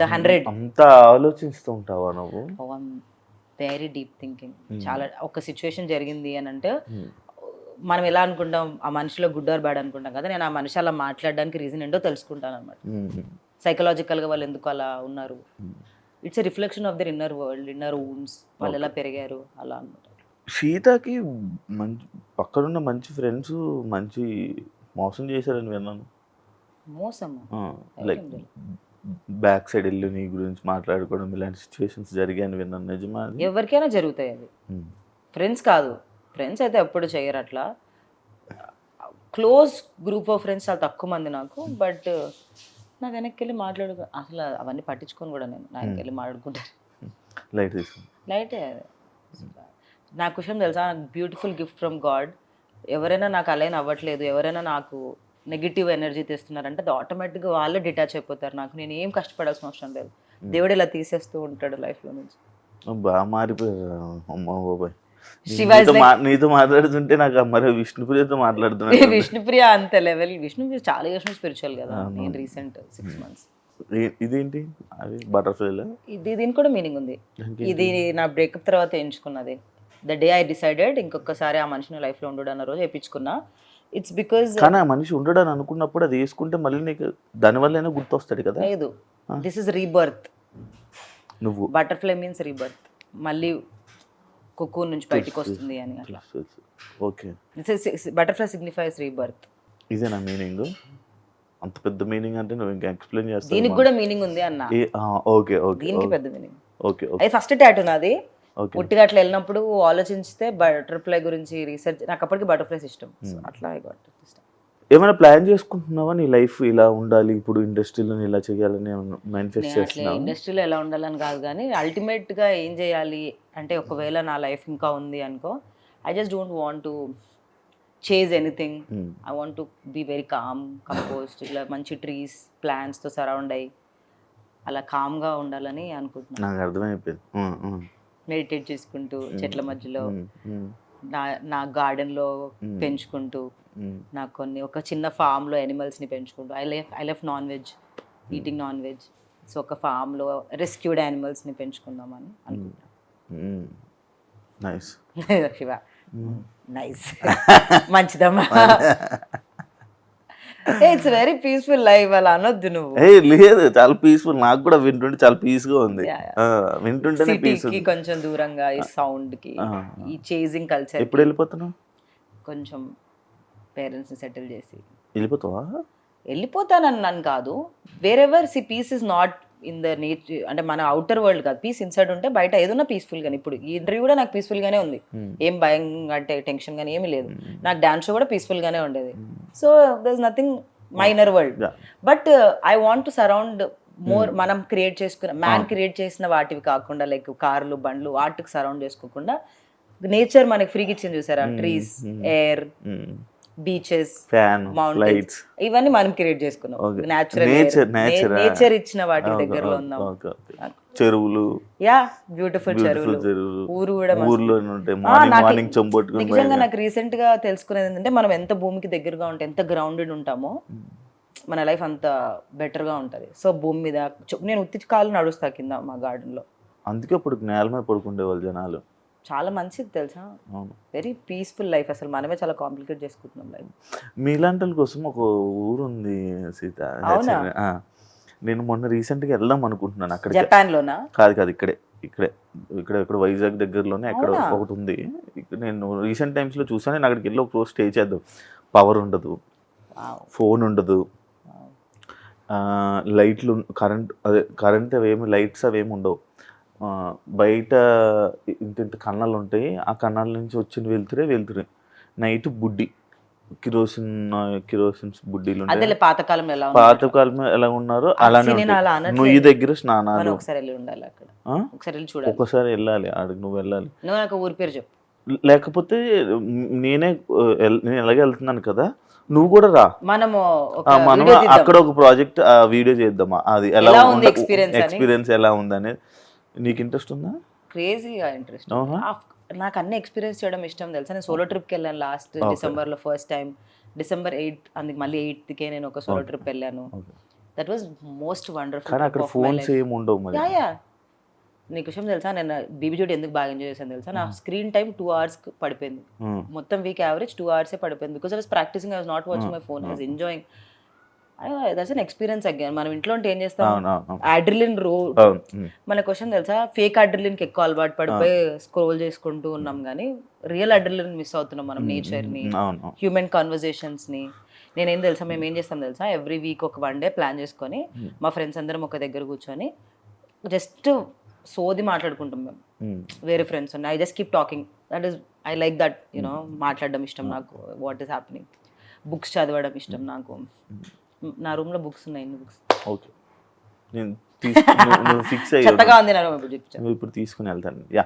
S3: The 100.
S2: అంత ఆలోచిస్తూ ఉంటావా నువ్వు?
S3: Very deep thinking. చాలా ఒక సిచ్యువేషన్ జరిగింది అని అంటే మనం ఎలా అనుకుంటాం, ఆ మనిషిలో గుడ్ ఆర్ బ్యాడ్ అనుకుంటాం కదా, నేను ఆ మనిషి అలా మాట్లాడడానికి రీజన్ ఏంటో తెలుసుకుంటాను అనమాట. సైకలాజికల్గా వాళ్ళు ఎందుకు అలా ఉన్నారు, it's a reflection of their inner world, inner wounds, వాళ్ళు ఎలా పెరిగారు అలా అనమాట.
S2: సీతకి మంచి పక్కనున్న మంచి ఫ్రెండ్స్ మంచి మోసం చేశారని విన్నాను.
S3: మోసమా?
S2: లైక్ బ్యాక్ సైడ్ వెళ్ళి నీ గురించి మాట్లాడుకోవడం, ఇలాంటి సిచ్యువేషన్స్ జరిగాయని విన్నాను. నిజమా?
S3: ఎవరికైనా జరుగుతాయి అది. ఫ్రెండ్స్ కాదు, ఫ్రెండ్స్ అయితే ఎప్పుడు చేయరు అట్లా. క్లోజ్ గ్రూప్ ఆఫ్ ఫ్రెండ్స్ చాలా తక్కువ మంది నాకు. బట్ నా వెనక్కి వెళ్ళి అసలు అవన్నీ పట్టించుకొని కూడా నేను నా వెనక్కి వెళ్ళి మాట్లాడుకుంటాను.
S2: లైట్ తీసుకుని
S3: లైటే. నాకు విషయం తెలుసా, బ్యూటిఫుల్ గిఫ్ట్ ఫ్రమ్ గాడ్. ఎవరైనా నాకు అలైన్ అవ్వట్లేదు, ఎవరైనా నాకు నెగిటివ్ ఎనర్జీ తెస్తున్నారంటే అది ఆటోమేటిక్గా వాళ్ళే డిటాచ్ అయిపోతారు. నాకు నేను ఏం కష్టపడాల్సిన అవసరం లేదు. దేవుడు ఇలా తీసేస్తూ ఉంటాడు లైఫ్లో నుంచి.
S2: బాగా మారిపోయారు అమ్మ బాబాయ్.
S3: Shiva is
S2: నీతో మాట్లాడుతుంటే నాకు మరి విష్ణుప్రియతో మాట్లాడుతున్నా.
S3: విష్ణుప్రియ అంత లెవెల్. విష్ణుప్రియ చాలా ఇయర్స్ నుంచి స్పిరిచువల్ కదా. నేను రీసెంట్ 6 months.
S2: ఇదేంటి అది బటర్ఫ్లైలా?
S3: దీనికి కూడా మీనింగ్ ఉంది. ఇది నా బ్రేకప్ తర్వాత ఎంచుకున్నది. ద డే ఐ డిసైడెడ్ ఇంకొకసారి ఆ మనిషిని లైఫ్లో ఉండడు అన్న రోజు వేయించుకున్నా. ఇట్స్ బికాజ్
S2: కానీ ఆ మనిషి ఉండడని అనుకున్నప్పుడు అది వేసుకుంటే మళ్ళీ నీకు దానివల్లనే గుర్తొస్తాడు కదా.
S3: లేదు, దిస్ ఇస్ రీబర్త్.
S2: నువ్వు
S3: బటర్ఫ్లై మీన్స్ రీబర్త్, మళ్ళీ కుక్కూన్ నుంచి బయటికి వస్తుంది అని అట్లా.
S2: Okay,
S3: butterfly signifies rebirth.
S2: ఇదేనా మీనింగ్? అంత పెద్ద మీనింగ్ అంటే నువ్వు ఇంకా ఎక్స్ప్లెయిన్ చేస్తావు.
S3: దీనికి కూడా మీనింగ్ ఉంది అన్న.
S2: ఓకే ఓకే,
S3: దీనికి పెద్ద మీనింగ్.
S2: ఓకే
S3: అది ఫస్ట్ టాటూ నాది. పుట్టిగా అట్లా వెళ్ళినప్పుడు ఆలోచిస్తే బటర్ఫ్లై గురించి రీసెర్చ్, నాకు అప్పటికి బటర్ఫ్లైస్ ఇష్టం. అట్లా ఐ గాట్ ఇష్టం.
S2: ఏమైనా ప్లాన్ చేసుకుంటున్నావా నీ లైఫ్ ఇలా ఉండాలి, ఇప్పుడు ఇండస్ట్రీలో ఇలా చేయాలని మేనిఫెస్ట్ చేస్తున్నావా?
S3: ఇండస్ట్రీలో ఎలా ఉండాలని కాదు, కానీ అల్టిమేట్ గా ఏం చేయాలి అంటే, ఒకవేళ నా లైఫ్ ఇంకా ఉంది అనుకో, I just don't want to chase anything. I want to be very calm, composed, ఇలా మంచి ట్రీస్ ప్లాంట్స్ తో సరౌండ్ అయ్యి అలా కామ్ గా ఉండాలని అనుకుంటున్నాను.
S2: నాకు అర్థమైపోయింది.
S3: మెడిటేట్ చేసుకుంటూ చెట్ల మధ్యలో నా గార్డెన్ లో పెంచుకుంటూ, నాకు కొన్ని ఒక చిన్న ఫామ్ లో ఎనిమల్స్ ని పెంచుకుంటూ, I love non veg, eating non veg. So ఒక ఫామ్ లో రెస్క్యూడ్ యానిమల్స్ ని పెంచుకుందామని అనుకుంటున్నాను.
S2: నైస్
S3: శివ, నైస్, మంచిదమ్మా. It's very peaceful life. అలా అనొద్దు నువ్వు.
S2: లేదు, చాలా పీస్ఫుల్. నాకు కూడా వింటుంటే చాలా పీస్ గా ఉంది. వింటుంటేనే పీస్.
S3: సిటీకి కొంచెం దూరంగా ఈ సౌండ్ కి, ఈ చేజింగ్ కల్చర్.
S2: ఎప్పుడు వెళ్ళిపోతున్నావు?
S3: కొంచెం పేరెంట్స్ ని సెటిల్ చేసి
S2: వెళ్ళిపోతావా?
S3: వెళ్ళిపోతానన్నాను కాదు. Wherever see peace is not in the nature, అంటే మన అవుటర్ వరల్డ్ కాదు. పీస్ ఇన్సైడ్ ఉంటే బయట ఏదైనా పీస్ఫుల్ గానే. ఇప్పుడు ఈ ఇంటర్వ్యూ కూడా నాకు పీస్ఫుల్ గానే ఉంది. ఏం భయం అంటే టెన్షన్ గానీ ఏమీ లేదు. నాకు డాన్స్ షో కూడా పీస్ఫుల్ గానే ఉండేది. So there is nothing minor world. But I want to surround more. మనం క్రియేట్ చేసుకున్న, మ్యాన్ క్రియేట్ చేసిన వాటివి కాకుండా, లైక్ కార్లు బండ్లు వాటికి సరౌండ్ చేసుకోకుండా, నేచర్ మనకి ఫ్రీకి ఇచ్చింది చూసారా, ట్రీస్, ఎయిర్, బీచెస్, మౌంటైన్స్, ఇవన్నీ మనం క్రియేట్ చేసుకున్నాం. నేచర్ ఇచ్చిన వాటి దగ్గరలో ఉన్నాం.
S2: చెరువులు,
S3: యా, బ్యూటిఫుల్ చెరువులు. ఊరు కూడా నిజంగా నాకు రీసెంట్ గా తెలుసుకునేది ఏంటంటే, మనం ఎంత భూమికి దగ్గరగా ఉంటే, ఎంత గ్రౌండెడ్ ఉంటామో, మన లైఫ్ అంత బెటర్ గా ఉంటది. సో భూమి మీద నేను ఉత్తి కాలు నడుస్తా కింద మా గార్డెన్ లో.
S2: అందుకే ఇప్పుడు నేల మీద పడుకుండే వాళ్ళు జనాలు.
S3: చాలా మంచిది తెలుసా, వెరీ పీస్ఫుల్ లైఫ్. అసలు మనమే చాలా కాంప్లికేట్ చేసుకుంటున్నాం లైఫ్.
S2: మీలాంటి వాళ్ళ కోసం ఒక ఊరు ఉంది సీత. నేను మొన్న రీసెంట్గా వెళ్దాం అనుకుంటున్నాను. అక్కడ
S3: జపాన్ లోనా?
S2: కాదు, ఇక్కడ వైజాగ్ దగ్గరలోనే ఎక్కడ ఒకటి ఉంది. నేను రీసెంట్ టైమ్స్ లో చూసాను. నేను అక్కడికి వెళ్ళి ఒక రోజు స్టే చేద్దాం. పవర్ ఉండదు, ఫోన్ ఉండదు, లైట్లు, కరెంట్ అవేమి, లైట్స్ అవేమి ఉండవు. బయట ఇంత కన్నాలు ఉంటాయి. ఆ కన్నాల నుంచి వచ్చిన వెళ్తురే. నైట్ బుడ్డి కిరోసిన్ బుడ్డీలు ఉంటాయి. పాతకాలం ఎలా ఉన్నారో అలానే నువ్వు దగ్గర స్నానాలు. ఒకసారి వెళ్ళాలి ఆడికి, నువ్వు వెళ్ళాలి.
S3: ఊరి పేరు చెప్పు.
S2: లేకపోతే నేను ఎలాగే వెళ్తున్నాను కదా, నువ్వు కూడా రా. మనం అక్కడ ఒక ప్రాజెక్ట్ వీడియో చేద్దామా, అది ఎలా ఉంది, ఎక్స్పీరియన్స్ ఎలా ఉంది అనేది. నీకు ఇంట్రెస్ట్ ఉందా?
S3: క్రేజీగా ఇంట్రెస్ట్. నాకు అన్ని ఎక్స్పీరియన్స్ చేయడం ఇష్టం తెలుసా. నేను సోలో ట్రిప్కి వెళ్ళాను లాస్ట్ డిసెంబర్లో, ఫస్ట్ టైం. December 8th, అందుకు మళ్ళీ 8th నేను ఒక సోలో ట్రిప్ వెళ్ళాను. That was most wonderful. నీకు విషయం తెలుసా, నేను బీబీ జోడి ఎందుకు బాగా ఎంజాయ్ చేశాను తెలుసా? నా స్క్రీన్ టైం 2 hours పడిపోయింది. మొత్తం వీక్ యావరేజ్ 2 hours పడిపోయింది. Because I was practising, I was not watching my phone, I was enjoying. That's an experience again. మనం ఇంట్లో ఉంటే ఏం చేస్తాం, అడ్రిలిన్ మన క్వశ్చన్ తెలుసా, ఫేక్ అడ్రిలిన్కి ఎక్కువ అలవాటు పడిపోయి స్క్రోల్ చేసుకుంటూ ఉన్నాం, కానీ రియల్ అడ్రిలిన్ మిస్ అవుతున్నాం మనం. నేచర్ని, హ్యూమన్ కాన్వర్జేషన్స్ని. నేనేం తెలుసా, మేము ఏం చేస్తాం తెలుసా, ఎవ్రీ వీక్ ఒక 1 day ప్లాన్ చేసుకొని మా ఫ్రెండ్స్ అందరం ఒక దగ్గర కూర్చొని జస్ట్ సోది మాట్లాడుకుంటాం మేము. వేరే ఫ్రెండ్స్ ఉన్నాయి, I just keep talking. That is, I like that, you know, మాట్లాడడం ఇష్టం నాకు. వాట్ ఈస్ హ్యాపెనింగ్, బుక్స్ చదవడం ఇష్టం నాకు. నా రూమ్లో బుక్స్ ఉన్నాయి, ఎన్ని బుక్స్.
S2: ఓకే, నేను నువ్వు ఫిక్స్
S3: చెత్తగా
S2: అయ్యావు,
S3: ఉంది నాకు ఇప్పుడు చూపించాను.
S2: నువ్వు ఇప్పుడు తీసుకుని వెళ్తాను. యా,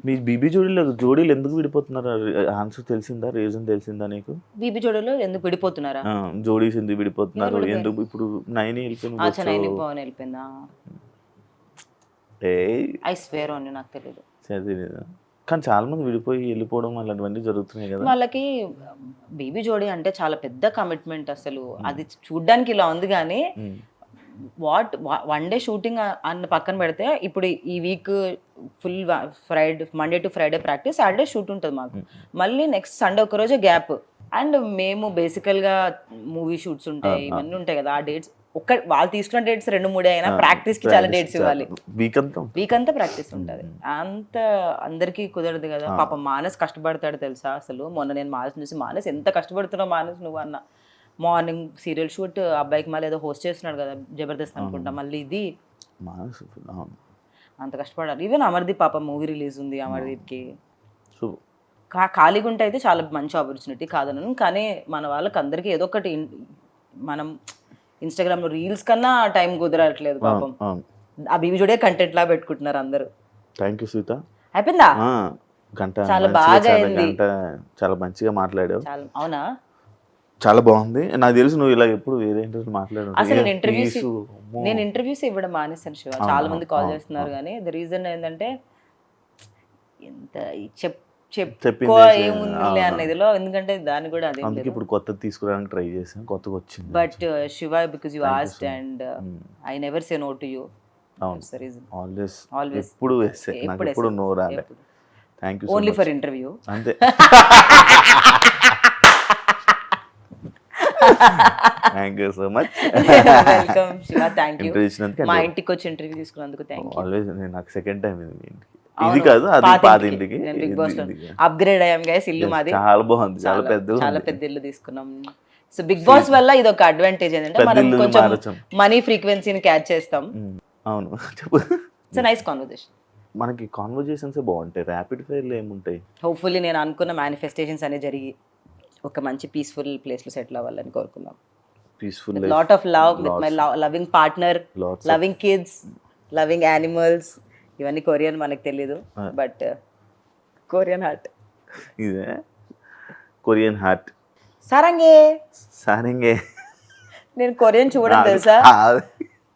S2: మీ బీబీ జోడీలు ఎందుకు విడిపోతున్నారు? ఆన్సర్ తెలిసిందా? రీజన్ తెలిసిందా నీకు?
S3: బీబీ జోడీలో ఎందుకు విడిపోతున్నారా?
S2: జోడీస్ ఎందుకు విడిపోతున్నారు?
S3: ఎవరు
S2: ఎందుకు ఇప్పుడు నైని
S3: చెన్నై పవన్ వెళ్ళిపోయిందా? ఐ స్వేర్ అని నాకు తెలియదు.
S2: కానీ చాలా మంది విడిపోయి వెళ్ళిపోవడం అలాంటివన్నీ జరుగుతున్నాయి కదా.
S3: వాళ్ళకి బేబీ జోడీ అంటే చాలా పెద్ద కమిట్మెంట్. అసలు అది చూడ్డానికి ఇలా ఉంది కానీ వన్ డే షూటింగ్ అన్న పక్కన పెడితే, ఇప్పుడు ఈ week full Friday, Monday to Friday practice, Saturday shoot ఉంటుంది మాకు. మళ్ళీ నెక్స్ట్ సండే ఒక రోజే గ్యాప్. అండ్ మేము బేసికల్గా మూవీ షూట్స్ ఉంటాయి, ఇవన్నీ ఉంటాయి కదా. ఆ డేట్స్ వాళ్ళు తీసుకున్న డేట్స్ 2-3 అయినా ప్రాక్టీస్ కి చాలా డేట్స్ ఇవ్వాలి. వీక్ అంతా ప్రాక్టీస్ ఉంటుంది. అంత అందరికీ కుదరదు కదా. పాపం మానస్ కష్టపడతాడు తెలుసా. అసలు మొన్న నేను మానస్ చూసి, మానస్ ఎంత కష్టపడుతున్నావు మానస్ నువ్వు అన్న. మార్నింగ్ సీరియల్ షూట్, అబ్బాయికి మళ్ళీ ఏదో హోస్ట్ చేస్తున్నాడు కదా జబర్దస్త్ అనుకుంటా, మళ్ళీ ఇది అంత కష్టపడాలి. ఈవెన్ అమర్దీప్ పాప మూవీ రిలీజ్ ఉంది, అమర్దీప్కి ఖాళీగా ఉంటే అయితే చాలా మంచి ఆపర్చునిటీ కాదనను. కానీ మన వాళ్ళకి అందరికీ ఏదో ఒకటి, మనం ఇన్స్టాగ్రామ్ లో రీల్స్ కన్నా టైం కుదరట్లేదు పాపం. ఆ బీబీ జోడే కంటెంట్ లా పెట్టుకుంటున్నారు అందరూ.
S2: Thank you Sita.
S3: అయిపోయిందా?
S2: గంట
S3: చాలా బాగా అయింది,
S2: చాలా మంచిగా మాట్లాడావు.
S3: అవునా?
S2: చాలా బాగుంది. నాకు తెలుసు నువ్వు ఇలా ఎప్పుడు వేరే ఇంటర్వ్యూ మాట్లాడు.
S3: అసలు నేను ఇంటర్వ్యూస్ ఇవ్వడం మానేసాను శివ. చాలా మంది కాల్ చేస్తున్నారు కానీ ద రీజన్ ఏంటంటే ఎంత చెప్పుకో ఏముంది అనేదిలో, ఎందుకంటే దాన్ని కూడా అదే.
S2: ఇప్పుడు కొత్తది తీసుకురావడానికి ట్రై చేసాను, కొత్తగా వచ్చింది.
S3: But Shiva, because you asked and I never say no to you.
S2: Always ఎప్పుడు ఎస్సే, నాకు ఎప్పుడు నో రాలే. Thank you so much.
S3: Only for interview.
S2: అంతే. Thank you so much.
S3: Welcome Shiva. Thank you మా ఇంటికి వచ్చి ఇంటర్వ్యూ తీసుకున్నందుకు. Thank you.
S2: ఆల్వేస్. నేను నాకు సెకండ్ టైం ఇది మీ ఇంటికి. ఇది కాదు, అది పాత ఇంటికి.
S3: బిగ్ బాస్ అప్గ్రేడ్ అయ్యాం గైస్. ఇల్లు మాది
S2: చాలా బాగుంది, చాలా
S3: పెద్ద ఇల్లు తీసుకున్నాం. సో బిగ్ బాస్ వల్ల ఇది ఒక అడ్వాంటేజ్ ఏంటంటే మనం కొంచెం మనీ ఫ్రీక్వెన్సీని క్యాచ్ చేస్తాం.
S2: అవును, చెప్పు.
S3: It's nice conversation.
S2: మనకి కాన్వర్జేషన్స్ బాగుంటాయి, ర్యాపిడ్ ఫైర్లు ఏముంటాయి.
S3: హోప్ఫుల్లీ నేను అనుకున్న మేనిఫెస్టేషన్స్ అనేవి జరిగి ఒక మంచి పీస్ఫుల్ ప్లేస్ లో సెటిల్ అవ్వాలని కోరుకుందాం. Peaceful, lot of love with my loving partner, loving kids, loving animals. ఇవన్నీ కొరియన్ మనకు తెలీదు, బట్ కొరియన్ హార్ట్.
S2: ఇదే కొరియన్ హార్ట్.
S3: సారంగే. నేను కొరియన్ చూడడం తెలుసా?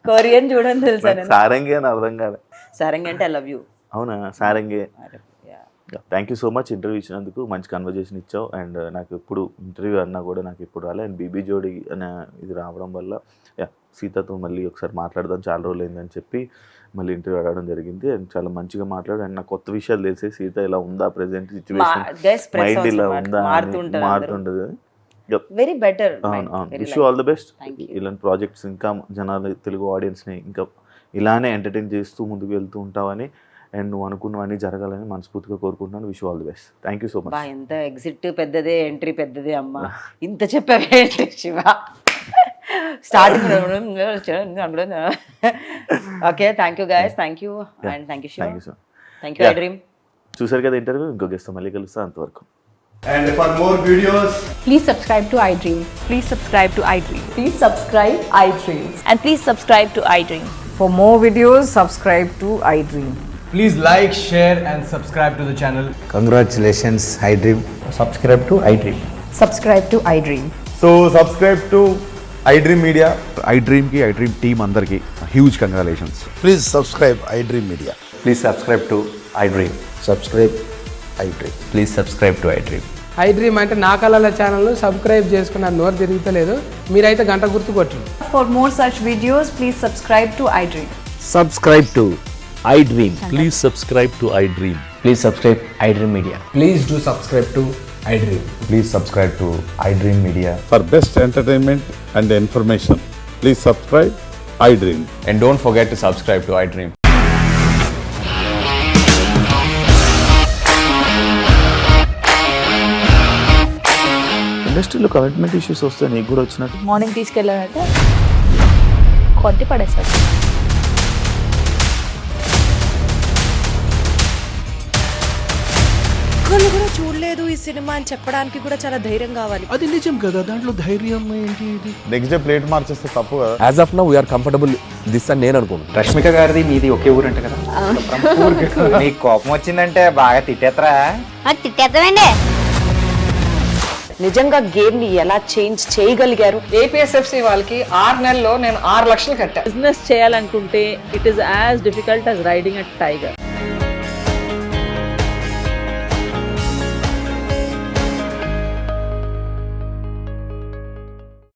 S3: కొరియన్ చూడడం తెలుసా?
S2: సారంగే అని అర్థం కాదు.
S3: సారంగే అంటే ఐ లవ్ యూ.
S2: అవునా? సారంగే. Thank you so much interview ఇచ్చినందుకు. మంచి కన్వర్జేషన్ ఇచ్చావు. అండ్ నాకు ఎప్పుడు ఇంటర్వ్యూ అన్నా కూడా నాకు ఎప్పుడు రాలే. అండ్ బీబీ జోడీ అనే ఇది రావడం వల్ల సీతతో మళ్ళీ ఒకసారి మాట్లాడదాం, చాలా రోజులు అయిందని చెప్పి మళ్ళీ ఇంటర్వ్యూ అడగడం జరిగింది. అండ్ చాలా మంచిగా మాట్లాడు. అండ్ నాకు కొత్త విషయాలు తెలిసే, సీత ఇలా ఉందా, ప్రెసెంట్ సిచ్యువేషన్, మైండ్ ఇలా ఉందా, మారుతుంటది.
S3: Very better.
S2: Wish you all the best. ఇలాంటి ప్రాజెక్ట్స్ ఇంకా జనాలు, తెలుగు ఆడియన్స్ని ఇంకా ఇలానే ఎంటర్టైన్ చేస్తూ ముందుకు వెళ్తూ ఉంటావని, అండ్ నువ్వు అనుకున్నవన్నీ జరగాలని మనస్ఫూర్తిగా కోరుకుంటున్నాను. Wish you all the best. Thank you so much.
S3: ఎంత ఎగ్జిట్ పెద్దదే, ఎంట్రీ పెద్దదే అమ్మా. ఇంత చెప్పావే Shiva. Starting. Okay, thank you guys. Thank you and thank you Shiva. Thank you I dream.
S2: చూసారు కదా ఇంటర్వ్యూ. ఇంకో గెస్ట్ మళ్ళీ కలుస్తా. అంతవరకు.
S4: And for more videos,
S5: please subscribe to iDream.
S6: Please subscribe to iDream.
S5: Please subscribe iDream.
S6: And please subscribe to iDream.
S5: For more videos, subscribe to iDream.
S4: please like, share and subscribe to the channel.
S7: Congratulations, iDream. Subscribe to iDream.
S5: Subscribe to iDream.
S4: So subscribe to iDream Media.
S8: iDream ki iDream team andarki huge congratulations.
S7: Please subscribe iDream Media.
S9: Please subscribe to iDream.
S7: Subscribe iDream.
S9: Please subscribe to iDream.
S10: iDream అంటే నా కళల channel subscribe చేసుకున్న నోరు తిరుగుతలేదు, మీరైతే గంట గుర్తు కొట్టండి.
S5: For more such videos, please subscribe to iDream.
S9: Subscribe to iDream. Please subscribe to iDream. Please subscribe iDream Media.
S4: Please do subscribe to iDream.
S9: Please subscribe to iDream Media.
S8: For best entertainment and information, please subscribe iDream.
S9: And don't forget to subscribe to iDream.
S2: ఇండస్ట్రీలో commitment issues వస్తే నీకు కూడా వచ్చినట్టు?
S6: Morning తీసుకెళ్ళానంటే కొట్టి పడేసాడు.
S11: ఒక్కళ్ళు కూడా చూడలేదు ఈ సినిమా అని చెప్పడానికి కూడా చాలా ధైర్యం కావాలి.
S10: అది నిజం కదా, దాంట్లో ధైర్యం ఏంటి ఇది?
S8: నెక్స్ట్ డే ప్లేట్ మార్చేస్తే తప్పు కదా.
S9: As of now we are comfortable this అని నేను అనుకుంటున్నాను.
S7: రష్మిక గారిది మీది ఒకే ఊరంట కదా. నీకు కోపం వచ్చిందంటే బాగా తిట్టేత్తరా?
S1: తిట్టేద్దామండి.
S11: నిజంగా గేమ్ ని ఎలా చేంజ్ చేయగలిగారు?
S5: ఏపీఎస్ఎఫ్సి వాళ్ళకి 6 నెలల్లో నేను 6 లక్షలు కట్టా.
S6: బిజినెస్ చేయాలనుకుంటే it is as difficult as riding a tiger.